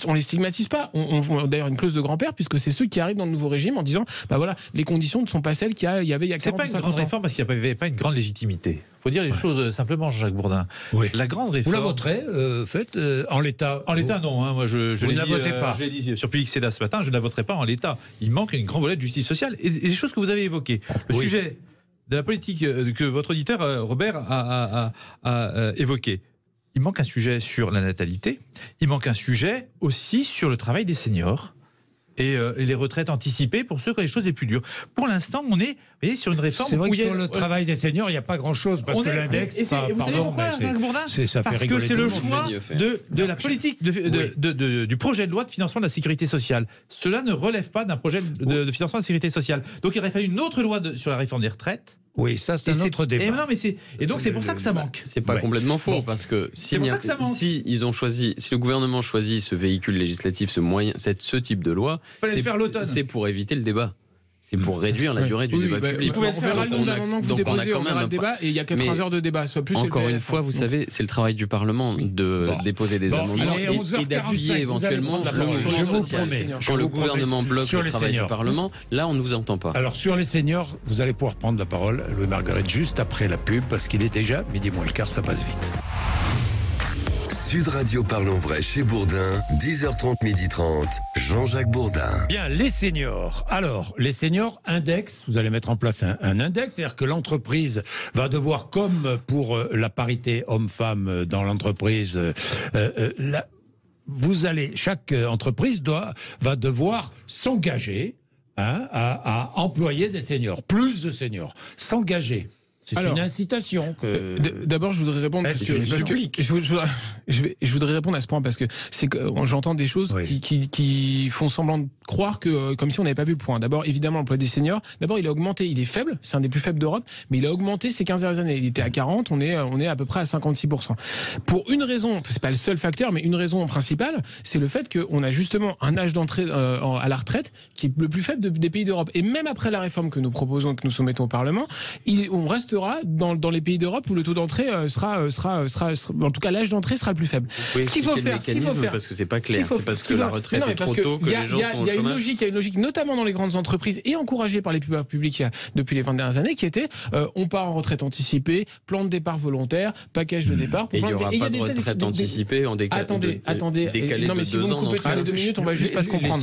on les stigmatise pas. On d'ailleurs une clause de grand-père, puisque c'est ceux qui arrivent dans le nouveau régime en disant, bah voilà, les conditions ne sont pas celles qu'il y avait il y a 40 ans. C'est pas une grande réforme parce qu'il n'y avait pas une grande légitimité. Il faut dire les choses simplement, Jean-Jacques Bourdin. Oui. La grande réforme. Vous la voterez, en l'état? En l'état, non. Moi, vous ne la votez pas. Je l'ai dit sur Public Sénat ce matin, je ne la voterai pas en l'état. Il manque une grande volet de justice sociale. Et les choses que vous avez évoquées. Le sujet de la politique que votre auditeur, Robert, a évoqué. Il manque un sujet sur la natalité. Il manque un sujet aussi sur le travail des seniors. Et les retraites anticipées pour ceux qui ont les choses les plus dures. Pour l'instant, on est sur une réforme. C'est vrai que sur le travail des seniors, il n'y a pas grand-chose parce que l'index. Vous savez pourquoi, Jacques Bourdin ? Parce que c'est le choix de la politique du projet de loi de financement de la sécurité sociale. Cela ne relève pas d'un projet de financement de la sécurité sociale. Donc il aurait fallu une autre loi sur la réforme des retraites. Oui, ça c'est un autre débat. Et donc c'est pour ça que ça manque. C'est pas complètement faux parce que si le gouvernement choisit ce véhicule législatif, ce type de loi, c'est pour éviter le débat. C'est pour réduire la durée du débat public. Vous pouvez faire le nombre d'amendements que vous déposez, on verra le débat, et il y a 80 heures de débat. Soit plus encore une fois, vous savez, c'est le travail du Parlement de déposer des amendements et d'appuyer éventuellement le social. Quand le gouvernement bloque le travail du Parlement, là, on ne vous entend pas. Alors, sur les seniors, vous allez pouvoir prendre la parole, Louis-Marguerite, juste après la pub, parce qu'il est déjà 12:15, ça passe vite. Sud Radio Parlons Vrai chez Bourdin, 10h30, 12h30, Jean-Jacques Bourdin. Bien, les seniors. Alors, les seniors indexent, vous allez mettre en place un index, c'est-à-dire que l'entreprise va devoir, comme pour la parité homme-femme dans l'entreprise, chaque entreprise va devoir s'engager à employer des seniors, plus de seniors, s'engager. C'est une incitation. D'abord, je voudrais répondre. Je voudrais répondre à ce point parce que j'entends des choses qui font semblant de croire que comme si on n'avait pas vu le point. D'abord, évidemment, l'emploi des seniors. D'abord, il a augmenté. Il est faible. C'est un des plus faibles d'Europe, mais il a augmenté ces 15 dernières années. Il était à 40. On est à peu près à 56%. Pour une raison, c'est pas le seul facteur, mais une raison principale, c'est le fait qu'on a justement un âge d'entrée à la retraite qui est le plus faible des pays d'Europe. Et même après la réforme que nous proposons, que nous soumettons au Parlement, on restera dans les pays d'Europe où le taux d'entrée sera en tout cas l'âge d'entrée sera le plus faible. Ce qu'il faut faire, parce que c'est pas clair, c'est parce que la retraite est trop tôt que les gens sont au chômage. Il y a une logique, notamment dans les grandes entreprises et encouragée par les pouvoirs publics depuis les 20 dernières années, qui était on part en retraite anticipée, plan de départ volontaire, package de départ. Et il n'y aura pas de retraite anticipée en décalé. Attendez. Non mais si vous me coupez toutes les 2 minutes, on va juste pas se comprendre.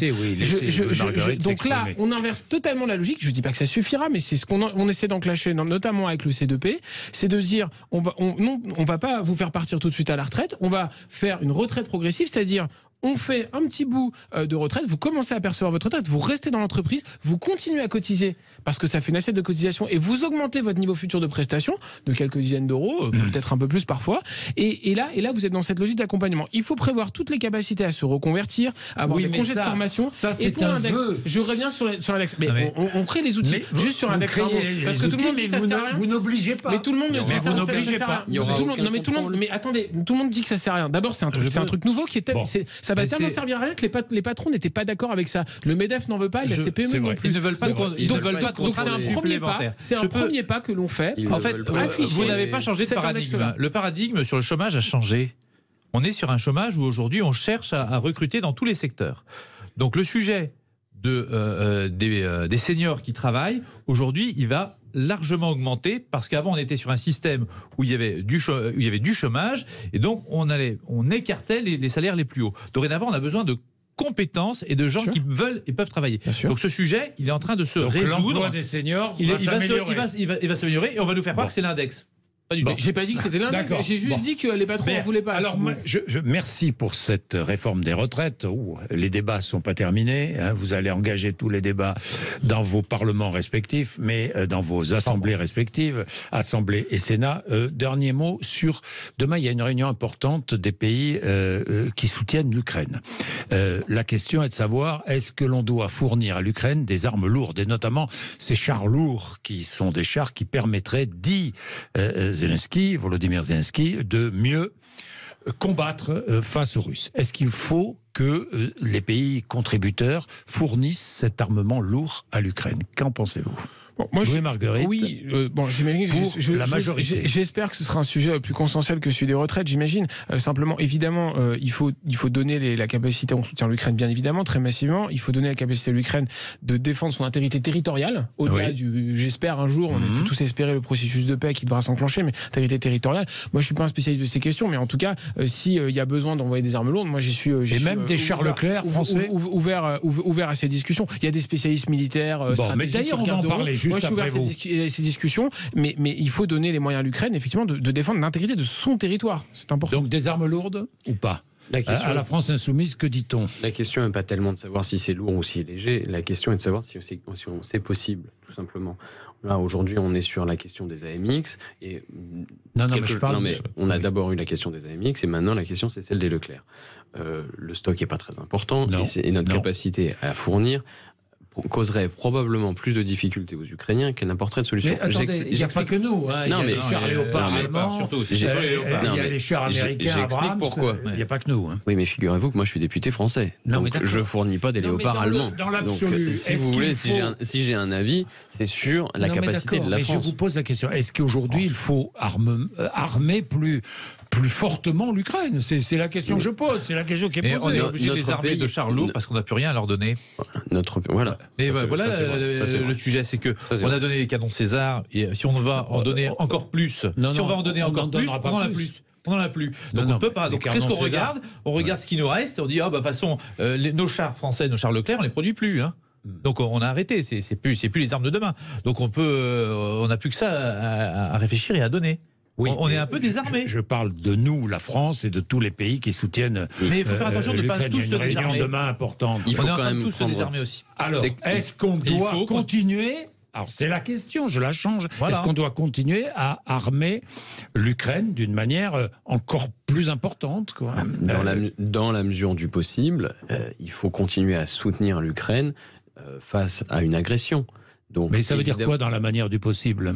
Donc là, on inverse totalement la logique. Je dis pas que ça suffira, mais c'est ce qu'on essaie d'enclencher, notamment avec le C2P, c'est de dire on va pas vous faire partir tout de suite à la retraite, on va faire une retraite progressive, c'est-à-dire on fait un petit bout de retraite, vous commencez à percevoir votre retraite, vous restez dans l'entreprise, vous continuez à cotiser parce que ça fait une assiette de cotisation et vous augmentez votre niveau futur de prestation de quelques dizaines d'euros, peut-être un peu plus parfois. Et là, vous êtes dans cette logique d'accompagnement. Il faut prévoir toutes les capacités à se reconvertir, à avoir des congés de formation. Ça, c'est un vœu. Je reviens sur l'index. Mais on crée les outils juste sur l'index. Parce que tout le monde dit ça sert à rien. Vous n'obligez pas. Mais tout le monde dit que ça sert à rien. Mais attendez, tout le monde dit que ça sert à rien. D'abord, c'est un truc nouveau qui est ça va tellement servir à rien que les patrons n'étaient pas d'accord avec ça. Le MEDEF n'en veut pas, et la CPME non plus. Ils ne veulent pas de contrat supplémentaire. C'est un premier pas que l'on fait. En fait, vous n'avez pas changé de paradigme. Le paradigme sur le chômage a changé. On est sur un chômage où aujourd'hui on cherche à recruter dans tous les secteurs. Donc le sujet des seniors qui travaillent, aujourd'hui, il va largement augmenter parce qu'avant on était sur un système où il y avait du chômage et donc on écartait les salaires les plus hauts. Dorénavant, on a besoin de compétences et de gens qui veulent et peuvent travailler. Donc ce sujet, il est en train de se résoudre. L'emploi des seniors il va s'améliorer et on va nous faire croire que c'est l'index. Bon. J'ai pas dit que c'était l'index, j'ai juste dit que les patrons n'en voulaient pas. Alors, merci pour cette réforme des retraites. Les débats ne sont pas terminés. Vous allez engager tous les débats dans vos parlements respectifs, mais dans vos assemblées respectives, Assemblée et Sénat. Dernier mot sur... Demain, il y a une réunion importante des pays qui soutiennent l'Ukraine. La question est de savoir, est-ce que l'on doit fournir à l'Ukraine des armes lourdes, et notamment ces chars lourds, qui sont des chars qui permettraient, dit Volodymyr Zelensky, de mieux combattre face aux Russes. Est-ce qu'il faut que les pays contributeurs fournissent cet armement lourd à l'Ukraine? Qu'en pensez-vous? Bon, moi, Marguerite. Oui, j'imagine que la majorité. J'espère que ce sera un sujet plus consensuel que celui des retraites, j'imagine. Simplement, évidemment, il faut donner la capacité, on soutient l'Ukraine bien évidemment, très massivement, il faut donner la capacité à l'Ukraine de défendre son intégrité territoriale, au-delà j'espère un jour, on peut tous espérer le processus de paix qui devra s'enclencher, mais intégrité territoriale. Moi, je suis pas un spécialiste de ces questions, mais en tout cas, s'il y a besoin d'envoyer des armes lourdes, moi j'y suis... Et même des chars Leclerc français ouvert à ces discussions. Il y a des spécialistes militaires stratégiques. Mais d'ailleurs, on va en parler. Moi, je suis ouvert à ces discussions, mais il faut donner les moyens à l'Ukraine, effectivement, de défendre l'intégrité de son territoire. C'est important. Donc des armes lourdes ou pas? À la France insoumise, que dit-on? La question n'est pas tellement de savoir si c'est lourd ou si c'est léger. La question est de savoir si c'est possible, tout simplement. Là, aujourd'hui, on est sur la question des AMX. Et on a d'abord eu la question des AMX et maintenant la question, c'est celle des Leclerc. Le stock n'est pas très important et notre capacité à fournir causerait probablement plus de difficultés aux Ukrainiens qu'elle n'apporterait de solution. Mais attendez, il n'y a pas que nous. Il y a les chars léopards allemands, il y a les chars américains Abrams, il n'y a pas que nous. Oui, mais figurez-vous que moi je suis député français. Donc je ne fournis pas des léopards allemands. Dans l'absolu, si vous voulez, si j'ai un avis, c'est sur la capacité de la France. Mais je vous pose la question, est-ce qu'aujourd'hui il faut armer plus fortement l'Ukraine? C'est la question que je pose, c'est la question qui est posée. On est obligé de les armer de chars lourds parce qu'on n'a plus rien à leur donner. Voilà. Et voilà le sujet, c'est que on a donné les canons César, et si on va en donner encore plus, on n'en a plus. Donc on ne peut pas. Donc qu'est-ce qu'on regarde? On regarde ce qui nous reste et on dit de toute façon nos chars français, nos chars Leclerc, on les produit plus. Donc on a arrêté. C'est plus les armes de demain. Donc on n'a plus que ça à réfléchir et à donner. Oui, on est un peu désarmé. Je parle de nous, la France, et de tous les pays qui soutiennent. Mais il faut faire attention de ne pas tous se désarmer. Il y a une réunion demain importante. Il faut quand même tous se désarmer aussi. Alors, est-ce qu'on doit continuer? Alors, c'est la question, je la change. Voilà. Est-ce qu'on doit continuer à armer l'Ukraine d'une manière encore plus importante, quoi? Dans la mesure du possible, il faut continuer à soutenir l'Ukraine face à une agression. Donc, mais ça veut dire quoi dans la manière du possible?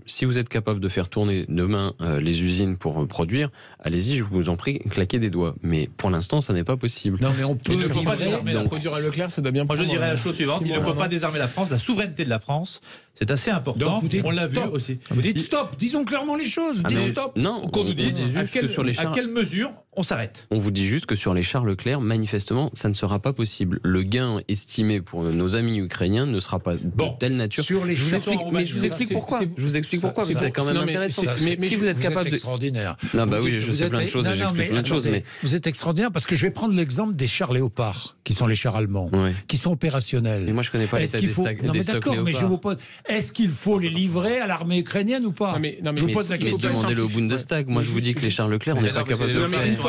Si vous êtes capable de faire tourner demain les usines pour produire, allez-y, je vous en prie, claquez des doigts. Mais pour l'instant, ça n'est pas possible. Non, mais on peut. Il ne faut pas désarmer la produire à Leclerc, ça doit bien. Moi, je dirais la chose suivante, il ne faut pas désarmer la France, la souveraineté de la France. C'est assez important. On l'a vu aussi. Vous dites stop, disons clairement les choses. Stop. Non, on nous dit juste que sur les chars. À quelle mesure on s'arrête? On vous dit juste que sur les chars Leclerc, manifestement, ça ne sera pas possible. Le gain estimé pour nos amis ukrainiens ne sera pas de telle nature. Sur les chars, je vous explique pourquoi. Je vous explique pourquoi. C'est quand même intéressant. Mais si vous êtes capable de. Extraordinaire. Non, bah oui, je sais plein de choses et j'explique plein de choses. Mais vous êtes extraordinaire parce que je vais prendre l'exemple des chars Léopard, qui sont les chars allemands, qui sont opérationnels. Mais moi, je connais pas l'état des stocks Léopard. Mais je vous pose. Est-ce qu'il faut les livrer à l'armée ukrainienne ou pas? Je vous pose la question. Demandez-le au Bundestag. Moi, je vous dis que les chars Leclerc, on n'est pas capable de le faire.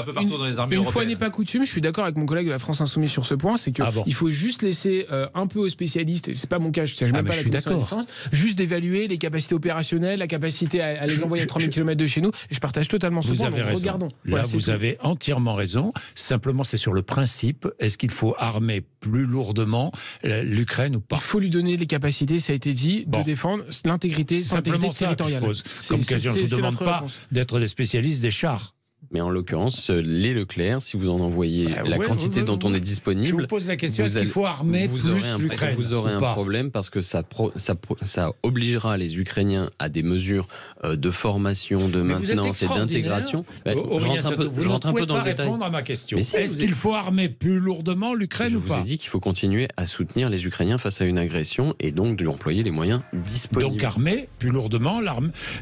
Une fois n'est pas coutume, je suis d'accord avec mon collègue de la France Insoumise sur ce point, c'est qu'il faut juste laisser un peu aux spécialistes, et c'est pas mon cas, je ne sais même pas la Commission de défense, juste d'évaluer les capacités opérationnelles, la capacité à les envoyer à 3000 km de chez nous, et je partage totalement ce point, donc regardons. Là, vous avez entièrement raison, simplement c'est sur le principe, est-ce qu'il faut armer plus lourdement l'Ukraine ou pas? Il faut lui donner les capacités, ça a été dit, de défendre l'intégrité territoriale. Comme question, je ne vous demande pas d'être des spécialistes des chars. Mais en l'occurrence, les Leclerc, si vous en envoyez la quantité dont on est disponible... Je vous pose la question, est-ce qu'il faut armer plus l'Ukraine? Vous aurez un problème parce que ça obligera les Ukrainiens à des mesures de formation, de maintenance et d'intégration. Vous ne pouvez pas répondre à ma question. Est-ce qu'il faut armer plus lourdement l'Ukraine ou pas? Je vous ai dit qu'il faut continuer à soutenir les Ukrainiens face à une agression et donc de lui employer les moyens disponibles. Donc armer plus lourdement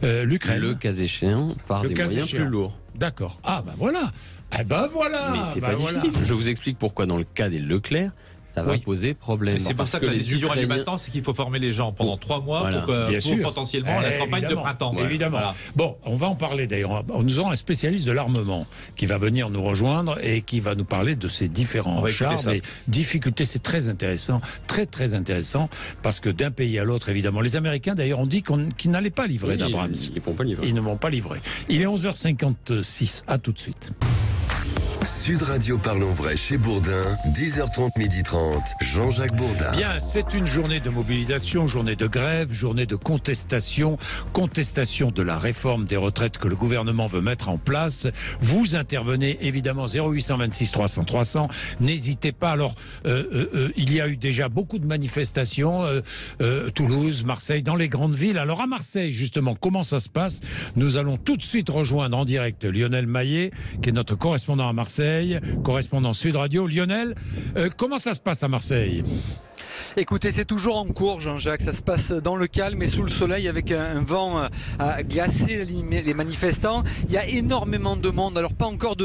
l'Ukraine. Le cas échéant, par des moyens plus lourds. D'accord. Ah ben voilà. Eh ben voilà. Mais c'est pas difficile. Je vous explique pourquoi dans le cas des Leclerc, ça va poser problème. C'est pour ça que la décision maintenant, c'est qu'il faut former les gens pendant 3 mois pour potentiellement la campagne de printemps. Évidemment. Voilà. Bon, on va en parler d'ailleurs. Nous aurons un spécialiste de l'armement qui va venir nous rejoindre et qui va nous parler de ces différents chars et difficultés. C'est très intéressant, très intéressant, parce que d'un pays à l'autre, évidemment. Les Américains d'ailleurs ont dit qu'ils n'allaient pas livrer d'Abrams. Ils ne vont pas livrer. Il est 11h56. À tout de suite. Sud Radio Parlons Vrai chez Bourdin, 10h30, 12h30, Jean-Jacques Bourdin. Bien, c'est une journée de mobilisation, journée de grève, journée de contestation de la réforme des retraites que le gouvernement veut mettre en place. Vous intervenez évidemment 0826 300 300. N'hésitez pas. Alors, il y a eu déjà beaucoup de manifestations, Toulouse, Marseille, dans les grandes villes. Alors à Marseille, justement, comment ça se passe? Nous allons tout de suite rejoindre en direct Lionel Maillet, qui est notre correspondant à Marseille, correspondant Sud Radio. Lionel, comment ça se passe à Marseille ? Écoutez, c'est toujours en cours, Jean-Jacques. Ça se passe dans le calme et sous le soleil avec un vent à glacer les manifestants. Il y a énormément de monde. Alors, pas encore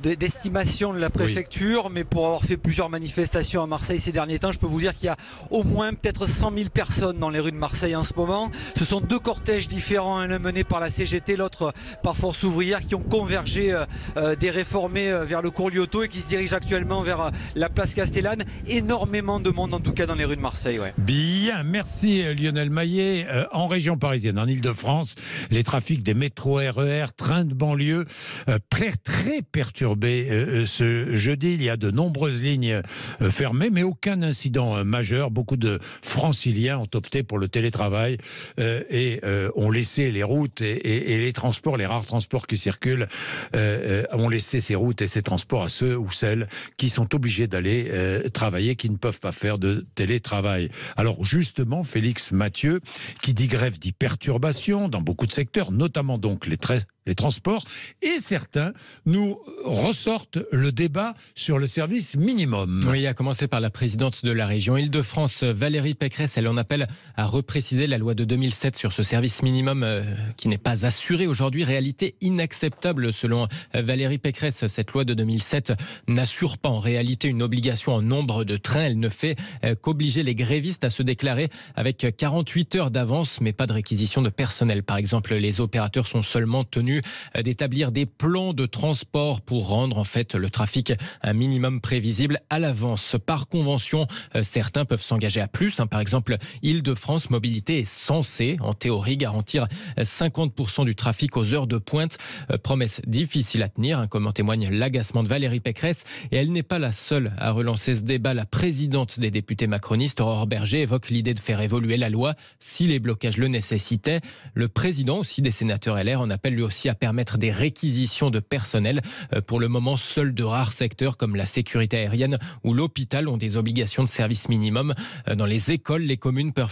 d'estimation de la préfecture, mais pour avoir fait plusieurs manifestations à Marseille ces derniers temps, je peux vous dire qu'il y a au moins peut-être 100 000 personnes dans les rues de Marseille en ce moment. Ce sont 2 cortèges différents, l'un mené par la CGT, l'autre par Force ouvrière, qui ont convergé des réformés vers le cours Lyoto et qui se dirigent actuellement vers la place Castellane. Énormément de monde, en tout cas, dans les rues de Marseille. Bien, merci Lionel Maillet. En région parisienne, en Ile-de-France, les trafics des métros, RER, trains de banlieue, très perturbés ce jeudi. Il y a de nombreuses lignes fermées, mais aucun incident majeur. Beaucoup de franciliens ont opté pour le télétravail et ont laissé les routes et les transports, les rares transports qui circulent, ont laissé ces routes et ces transports à ceux ou celles qui sont obligés d'aller travailler, qui ne peuvent pas faire de télétravail. Alors justement, Félix Mathieu, qui dit grève, dit perturbation dans beaucoup de secteurs, notamment donc les transports, et certains nous ressortent le débat sur le service minimum. Oui, à commencer par la présidente de la région Île-de-France, Valérie Pécresse. Elle en appelle à repréciser la loi de 2007 sur ce service minimum qui n'est pas assuré aujourd'hui. Réalité inacceptable selon Valérie Pécresse. Cette loi de 2007 n'assure pas en réalité une obligation en nombre de trains. Elle ne fait qu'obliger les grévistes à se déclarer avec 48 heures d'avance, mais pas de réquisition de personnel. Par exemple, les opérateurs sont seulement tenus d'établir des plans de transport pour rendre en fait le trafic un minimum prévisible à l'avance. Par convention, certains peuvent s'engager à plus. Par exemple, Île-de-France Mobilité est censée, en théorie, garantir 50% du trafic aux heures de pointe. Promesse difficile à tenir, comme en témoigne l'agacement de Valérie Pécresse. Et elle n'est pas la seule à relancer ce débat. La présidente des députés macronistes, Aurore Berger, évoque l'idée de faire évoluer la loi si les blocages le nécessitaient. Le président aussi des sénateurs LR en appelle lui aussi à permettre des réquisitions de personnel. Pour le moment, seuls de rares secteurs comme la sécurité aérienne ou l'hôpital ont des obligations de service minimum. Dans les écoles, les communes peuvent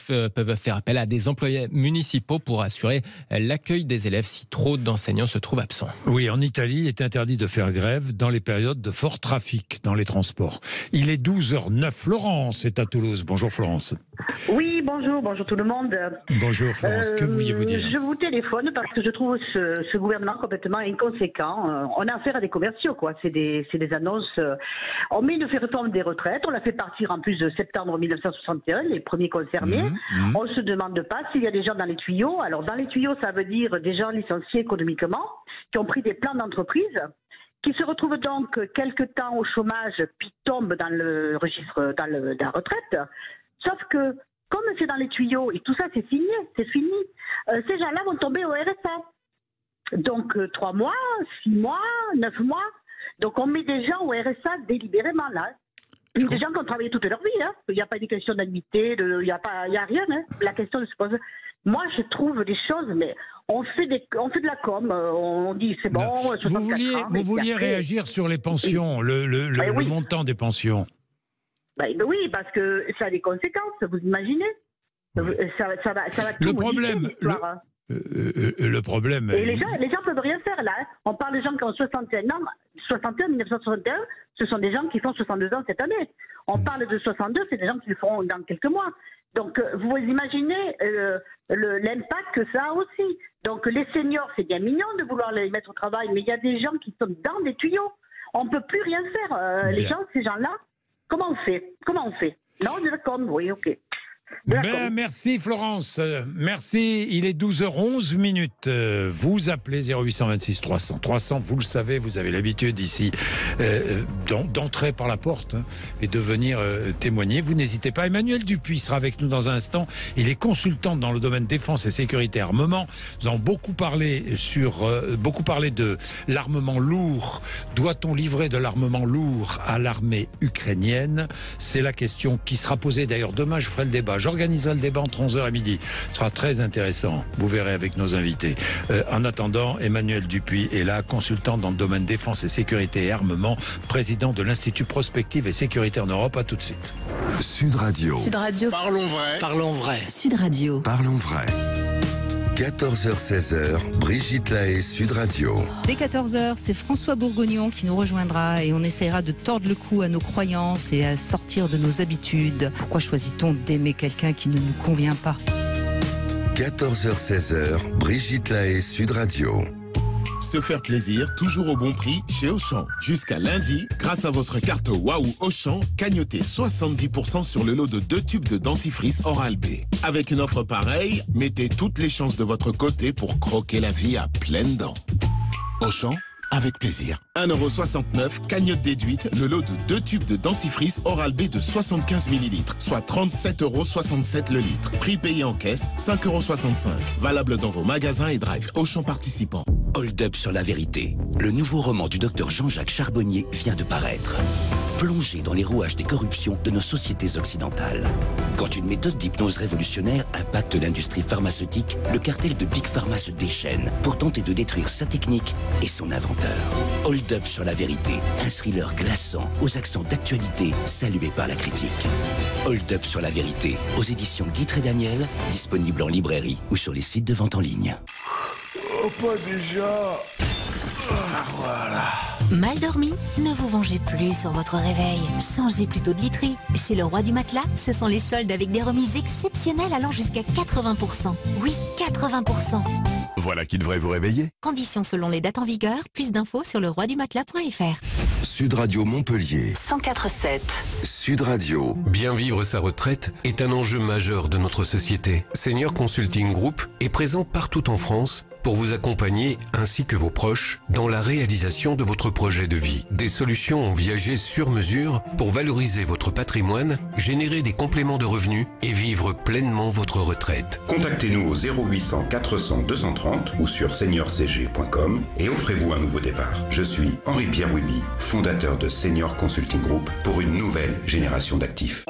faire appel à des employés municipaux pour assurer l'accueil des élèves si trop d'enseignants se trouvent absents. Oui, en Italie, il est interdit de faire grève dans les périodes de fort trafic dans les transports. Il est 12h09. Florence est à Toulouse. Bonjour Florence. Oui, bonjour tout le monde. Bonjour Florence, que vouliez-vous dire? Je vous téléphone parce que je trouve ce gouvernement complètement inconséquent. On a affaire à des commerciaux, quoi. C'est des annonces. On met une réforme des retraites, on l'a fait partir en plus de septembre 1961, les premiers concernés. On ne se demande pas s'il y a des gens dans les tuyaux. Alors dans les tuyaux, ça veut dire des gens licenciés économiquement, qui ont pris des plans d'entreprise, qui se retrouvent donc quelque temps au chômage, puis tombent dans le registre de la retraite. Sauf que, comme c'est dans les tuyaux, et tout ça c'est signé, c'est fini, ces gens-là vont tomber au RSA. Donc 3 mois, 6 mois, 9 mois. Donc on met des gens au RSA délibérément là. Des gens qui ont travaillé toute leur vie. Il n'y a pas de question d'annuité, il n'y a rien. La question se pose. Moi je trouve des choses, mais on fait de la com, on dit c'est bon. Vous vouliez réagir sur les pensions, le montant des pensions. Ben oui, parce que ça a des conséquences, vous imaginez. Ça va tout problème, le problème... Et les gens peuvent rien faire, là. On parle de gens qui ont 61 ans. 1961, ce sont des gens qui font 62 ans cette année. On parle de 62, c'est des gens qui le feront dans quelques mois. Donc, vous imaginez l'impact que ça a aussi. Donc, les seniors, c'est bien mignon de vouloir les mettre au travail, mais il y a des gens qui sont dans des tuyaux. On ne peut plus rien faire. Ces gens-là, Comment on fait Non, de la com, oui, ok. Ben, merci Florence, merci. Il est 12h11 minutes. Vous appelez 0826 300 300. Vous le savez, vous avez l'habitude ici d'entrer par la porte et de venir témoigner. Vous n'hésitez pas. Emmanuel Dupuis sera avec nous dans un instant. Il est consultant dans le domaine défense et sécurité armement. Nous avons beaucoup parlé de l'armement lourd. Doit-on livrer de l'armement lourd à l'armée ukrainienne? C'est la question qui sera posée. D'ailleurs, demain, je ferai le débat. J'organiserai le débat entre 11h et midi. Ce sera très intéressant. Vous verrez avec nos invités. En attendant, Emmanuel Dupuis est là, consultant dans le domaine défense et sécurité et armement, président de l'Institut Prospective et Sécurité en Europe. À tout de suite. Sud Radio. Sud Radio. Parlons vrai. Parlons vrai. Sud Radio. Parlons vrai. 14h-16h, Brigitte Lahaie, Sud Radio. Dès 14h, c'est François Bourgognon qui nous rejoindra et on essaiera de tordre le cou à nos croyances et à sortir de nos habitudes. Pourquoi choisit-on d'aimer quelqu'un qui ne nous convient pas ? 14h-16h, Brigitte Lahaie, Sud Radio. Se faire plaisir, toujours au bon prix chez Auchan. Jusqu'à lundi, grâce à votre carte Waouh Auchan, cagnotez 70% sur le lot de 2 tubes de dentifrice Oral-B. Avec une offre pareille, mettez toutes les chances de votre côté pour croquer la vie à pleines dents. Auchan, avec plaisir. 1,69€, cagnotte déduite, le lot de 2 tubes de dentifrice Oral-B de 75 ml, soit 37,67€ le litre. Prix payé en caisse, 5,65€. Valable dans vos magasins et drive Auchan participants. Hold Up sur la vérité. Le nouveau roman du docteur Jean-Jacques Charbonnier vient de paraître. Plongé dans les rouages des corruptions de nos sociétés occidentales. Quand une méthode d'hypnose révolutionnaire impacte l'industrie pharmaceutique, le cartel de Big Pharma se déchaîne pour tenter de détruire sa technique et son inventeur. Hold Up sur la vérité, un thriller glaçant aux accents d'actualité salué par la critique. Hold Up sur la vérité, aux éditions Guitry Daniel, disponible en librairie ou sur les sites de vente en ligne. Oh, pas déjà. Ah, voilà. Mal dormi? Ne vous vengez plus sur votre réveil. Changez plutôt de literie. Chez le Roi du Matelas, ce sont les soldes avec des remises exceptionnelles allant jusqu'à 80%. Oui, 80%. Voilà qui devrait vous réveiller. Conditions selon les dates en vigueur. Plus d'infos sur leroidumatela.fr. Sud Radio Montpellier. 104.7. Sud Radio. Bien vivre sa retraite est un enjeu majeur de notre société. Senior Consulting Group est présent partout en France pour vous accompagner, ainsi que vos proches, dans la réalisation de votre projet de vie. Des solutions viagées sur mesure pour valoriser votre patrimoine, générer des compléments de revenus et vivre pleinement votre retraite. Contactez-nous au 0800 400 230 ou sur seniorcg.com et offrez-vous un nouveau départ. Je suis Henri-Pierre Wiby, fondateur de Senior Consulting Group pour une nouvelle génération d'actifs.